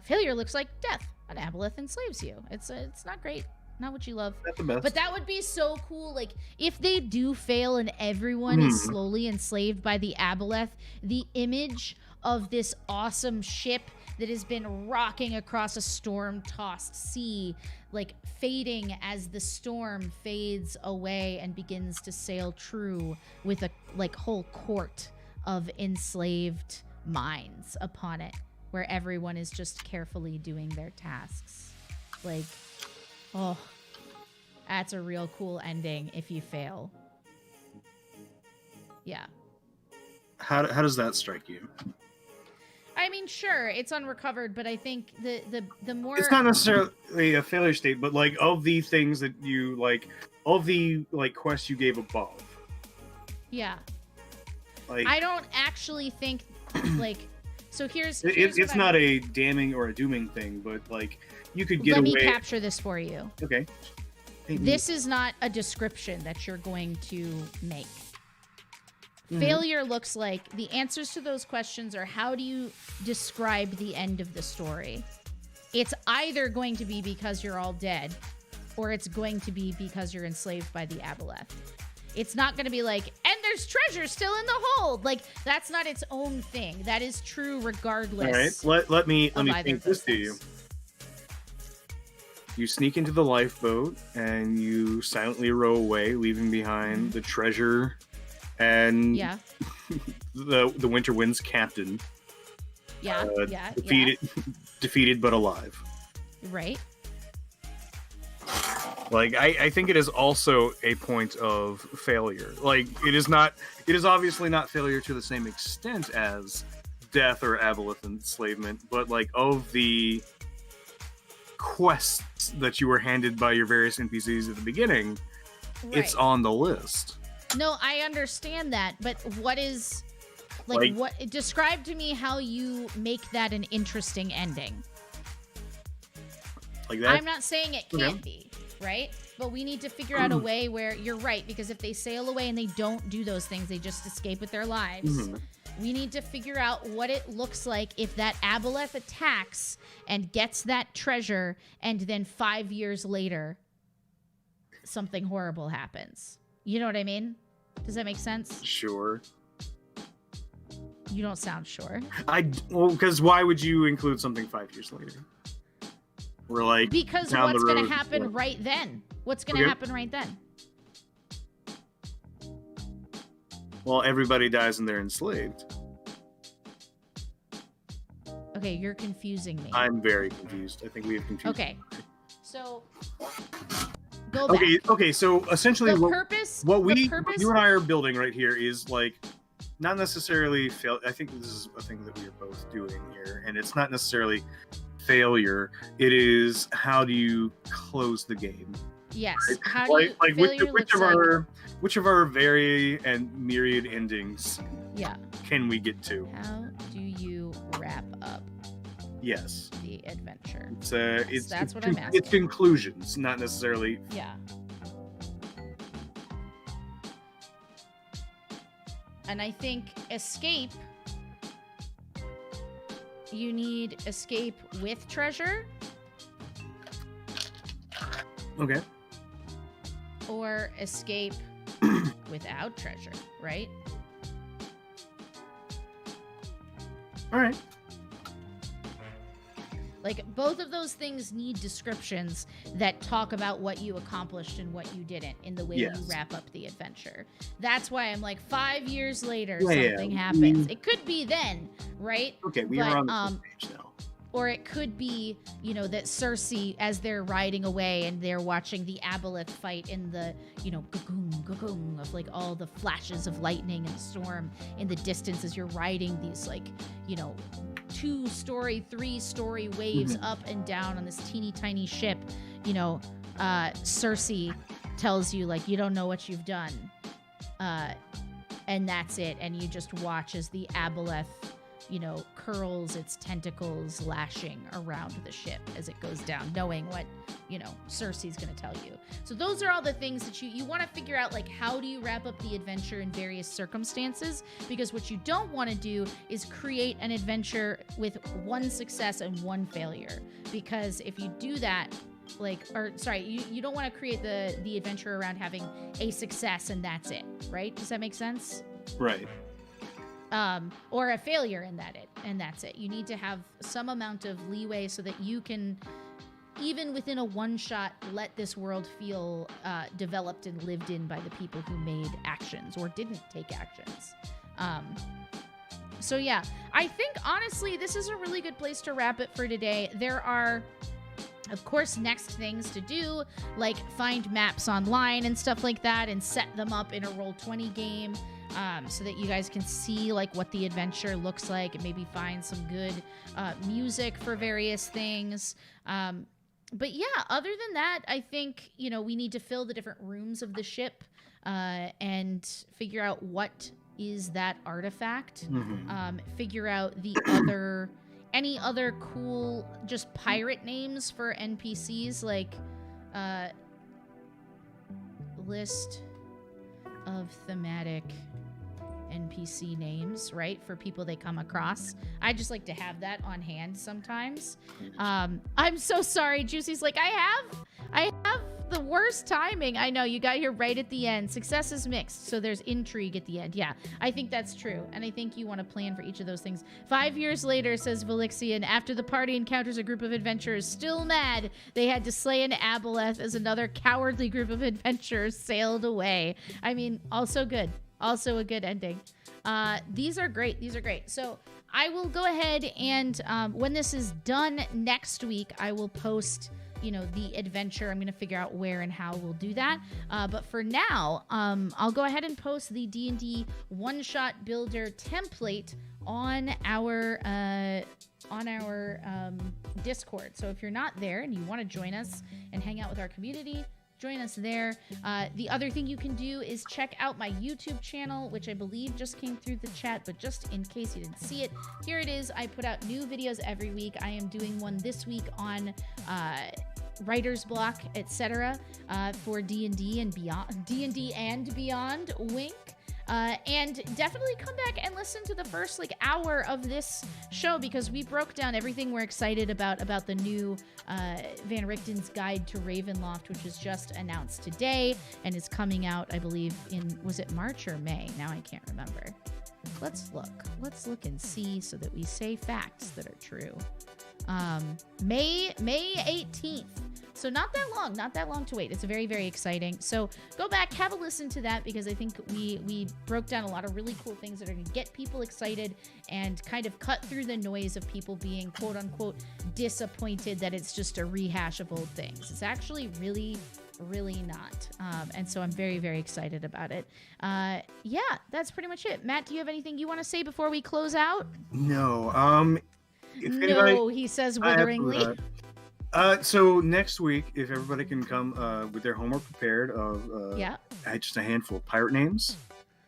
failure looks like death. An aboleth enslaves you. It's not great. Not what you love. Not the best. But that would be so cool. Like, if they do fail and everyone is slowly enslaved by the aboleth, the image of this awesome ship that has been rocking across a storm-tossed sea, like fading as the storm fades away and begins to sail true with a whole court of enslaved minds upon it, where everyone is just carefully doing their tasks. Like, oh, that's a real cool ending if you fail. Yeah. How does that strike you? I mean, sure, it's unrecovered, but I think the more... It's not necessarily a failure state, but like of the things that you like, of the like quests you gave above. Yeah. Like, I don't actually think like... So here's it's not a damning or a dooming thing, but like you could get Let away. me capture this for you. Okay. This is not a description that you're going to make. Mm-hmm. Failure looks like the answers to those questions are how do you describe the end of the story? It's either going to be because you're all dead or it's going to be because you're enslaved by the aboleth. It's not going to be like, and there's treasure still in the hold. Like, that's not its own thing. That is true regardless. All right, let me paint this to things. you. You sneak into the lifeboat and you silently row away, leaving behind the treasure and the Winter Wind's captain. Defeated but alive. Right. Like, I think it is also a point of failure. Like, it is obviously not failure to the same extent as death or aboleth enslavement, but like of the quests that you were handed by your various NPCs at the beginning, it's on the list. No, I understand that, but what is what describe to me how you make that an interesting ending. Like that? I'm not saying it can't be, right? But we need to figure out a way where you're right, because if they sail away and they don't do those things, they just escape with their lives. We need to figure out what it looks like if that aboleth attacks and gets that treasure, and then 5 years later, something horrible happens. You know what I mean? Does that make sense? Sure. You don't sound sure. Because why would you include something 5 years later? We're like, because what's going to happen right then? What's going to happen right then? Well, everybody dies and they're enslaved. Okay, you're confusing me. I'm very confused. I think we have confused. Okay, so go back. Okay. So essentially, what you and I are building right here is like not necessarily fail. I think this is a thing that we are both doing here, and it's not necessarily failure. It is how do you close the game? Yes. Right? How do you, which of our very and myriad endings? Yeah. Can we get to? How do you wrap up? Yes. The adventure. That's what I'm asking. It's conclusions, not necessarily. Yeah. And I think escape. You need escape with treasure Okay. or escape without treasure, right? All right. Like, both of those things need descriptions that talk about what you accomplished and what you didn't in the way you Yes. wrap up the adventure. That's why I'm like, 5 years later, Yeah, something yeah. happens. It could be then, right? Okay, we But, are on the same page now. Or it could be, you know, that Cersei, as they're riding away and they're watching the aboleth fight in the, you know, gagoon of like all the flashes of lightning and storm in the distance as you're riding these like, you know, 2-story, 3-story waves up and down on this teeny tiny ship. You know, Cersei tells you like, you don't know what you've done. And that's it. And you just watch as the aboleth, you know, curls its tentacles, lashing around the ship as it goes down, knowing what, you know, Cersei's going to tell you. So those are all the things that you want to figure out, like, how do you wrap up the adventure in various circumstances? Because what you don't want to do is create an adventure with 1 success and 1 failure. Because if you do that, you don't want to create the adventure around having a success and that's it, right? Does that make sense? Right. Or a failure and that's it. You need to have some amount of leeway so that you can, even within a one-shot, let this world feel developed and lived in by the people who made actions or didn't take actions. So yeah, I think honestly this is a really good place to wrap it for today. There are, of course, next things to do, like find maps online and stuff like that and set them up in a Roll20 game. So that you guys can see like what the adventure looks like and maybe find some good music for various things. But yeah, other than that, I think, you know, we need to fill the different rooms of the ship and figure out what is that artifact. Figure out any other cool just pirate names for NPCs, like list of thematic NPC names, right? For people they come across. I just like to have that on hand sometimes. I'm so sorry. Juicy's like, I have the worst timing. I know, you got here right at the end. Success is mixed, so there's intrigue at the end. Yeah, I think that's true. And I think you want to plan for each of those things. 5 years later, says Valixian, after the party encounters a group of adventurers still mad they had to slay an aboleth as another cowardly group of adventurers sailed away. I mean, also good. Also a good ending. These are great. So I will go ahead and when this is done next week, I will post, you know, the adventure. I'm going to figure out where and how we'll do that. But for now, I'll go ahead and post the D&D one-shot builder template on our Discord. So if you're not there and you want to join us and hang out with our community, join us there. The other thing you can do is check out my YouTube channel, which I believe just came through the chat, but just in case you didn't see it, here it is. I put out new videos every week. I am doing one this week on writer's block, etc., for D&D and beyond. D&D and beyond. Wink. And definitely come back and listen to the first hour of this show, because we broke down everything we're excited about the new Van Richten's Guide to Ravenloft, which was just announced today and is coming out, I believe, was it March or May? Now I can't remember. Let's look and see so that we say facts that are true. May 18th. So not that long to wait. It's very, very exciting. So go back, have a listen to that, because I think we broke down a lot of really cool things that are going to get people excited and kind of cut through the noise of people being quote unquote disappointed that it's just a rehash of old things. It's actually really, really not. And so I'm very, very excited about it. Yeah, that's pretty much it. Matt, do you have anything you want to say before we close out? No. No, he says witheringly. So next week, if everybody can come with their homework prepared of just a handful of pirate names,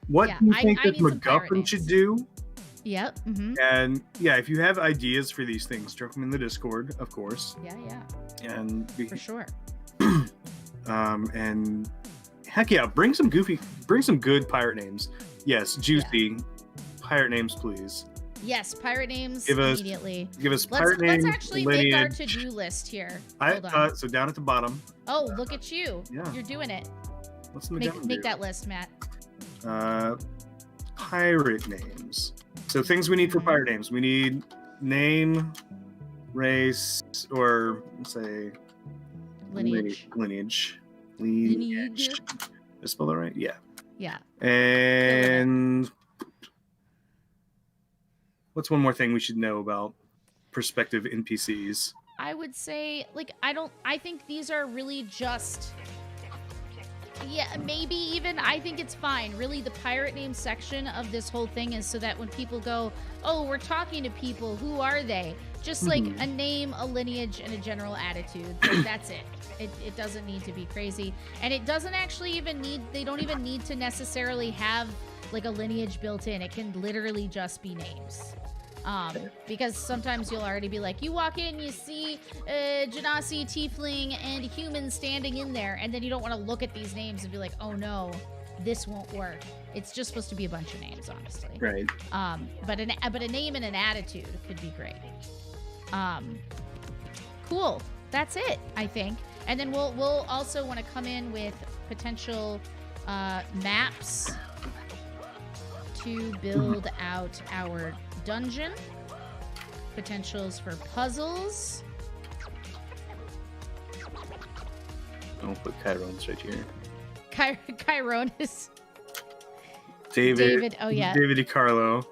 what do you think that MacGuffin should do? Yep. Mm-hmm. And yeah, if you have ideas for these things, drop them in the Discord, of course. Yeah. And for sure. And heck yeah, bring some good pirate names. Yes, juicy pirate names, please. Yes, pirate names Give us- immediately. Give us pirate name, Let's actually make our lineage. to-do list here. Hold on. So down at the bottom. Oh, look at you. Yeah. You're doing it. What's in the Make calendar? that list, Matt. Pirate names. So things we need for pirate names. We need name, race, or let's say Lineage. Lineage. Lineage. Did I spell that right? Yeah. Yeah. And what's one more thing we should know about prospective NPCs? I would say, like, I think these are really just, yeah, maybe even, I think it's fine. Really, the pirate name section of this whole thing is so that when people go, oh, we're talking to people, who are they? Just like a name, a lineage, and a general attitude. Like, that's it. It doesn't need to be crazy. And it doesn't actually even need, they don't even need to necessarily have like a lineage built in. It can literally just be names. Because sometimes you'll already be like, you walk in, you see Genasi, Tiefling, and human standing in there, and then you don't want to look at these names and be like, oh no, this won't work. It's just supposed to be a bunch of names, honestly. Right. But a name and an attitude could be great. Cool. That's it, I think. And then we'll also want to come in with potential maps to build out our dungeon. Potentials for puzzles. I'll put Chiron's right here. Chiron is David. Oh yeah. David DiCarlo.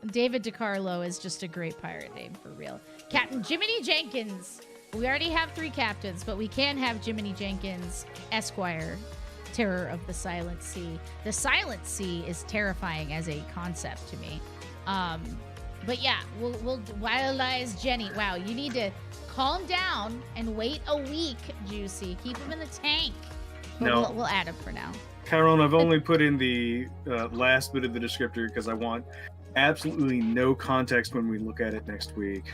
David DiCarlo is just a great pirate name for real. Captain Jiminy Jenkins. We already have 3 captains, but we can have Jiminy Jenkins, Esquire, Terror of the Silent Sea. The Silent Sea is terrifying as a concept to me. But yeah, we'll Wild Eyes Jenny. Wow, you need to calm down and wait a week, Juicy. Keep him in the tank. But No. we'll add him for now. Chiron, I've only put in the last bit of the descriptor because I want absolutely no context when we look at it next week.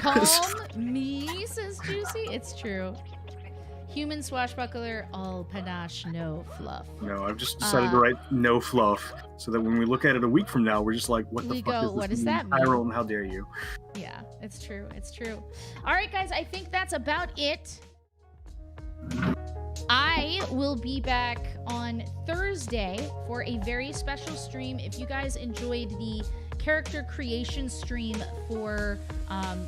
Calm me, says Juicy. It's true. Human swashbuckler, all panache, no fluff. No, I've just decided to write no fluff so that when we look at it a week from now, we're just like, what the We fuck go, is this what does mean? that mean? Chiron, how dare you? Yeah, it's true. It's true. All right, guys, I think that's about it. I will be back on Thursday for a very special stream. If you guys enjoyed the character creation stream for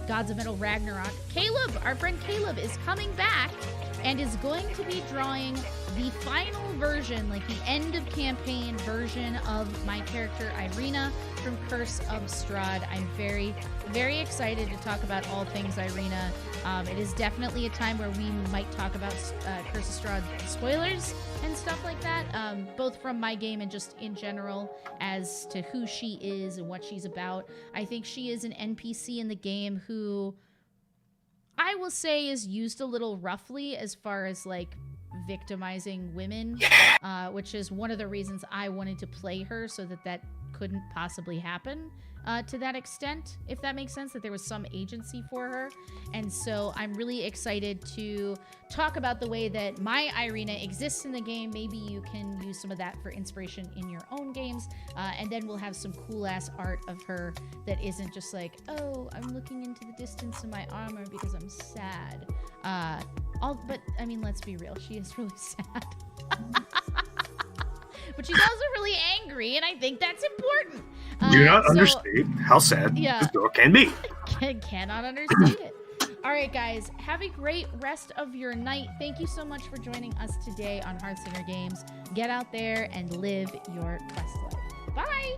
Gods of Metal Ragnarok, Caleb, our friend Caleb, is coming back and is going to be drawing the final version, like the end of campaign version of my character Irina from Curse of Strahd. I'm very, very excited to talk about all things Irina. It is definitely a time where we might talk about Curse of Strahd spoilers and stuff like that, both from my game and just in general as to who she is and what she's about. I think she is an NPC in the game who I will say is used a little roughly as far as like victimizing women, which is one of the reasons I wanted to play her, so that couldn't possibly happen to that extent, if that makes sense, that there was some agency for her. And so I'm really excited to talk about the way that my Irina exists in the game. Maybe you can use some of that for inspiration in your own games. And then we'll have some cool ass art of her that isn't just like, oh, I'm looking into the distance in my armor because I'm sad. But I mean, let's be real, she is really sad. But she's also really angry, and I think that's important. Do not understate how sad this girl can be. Cannot understate it. All right, guys, have a great rest of your night. Thank you so much for joining us today on Heartsinger Games. Get out there and live your quest life. Bye!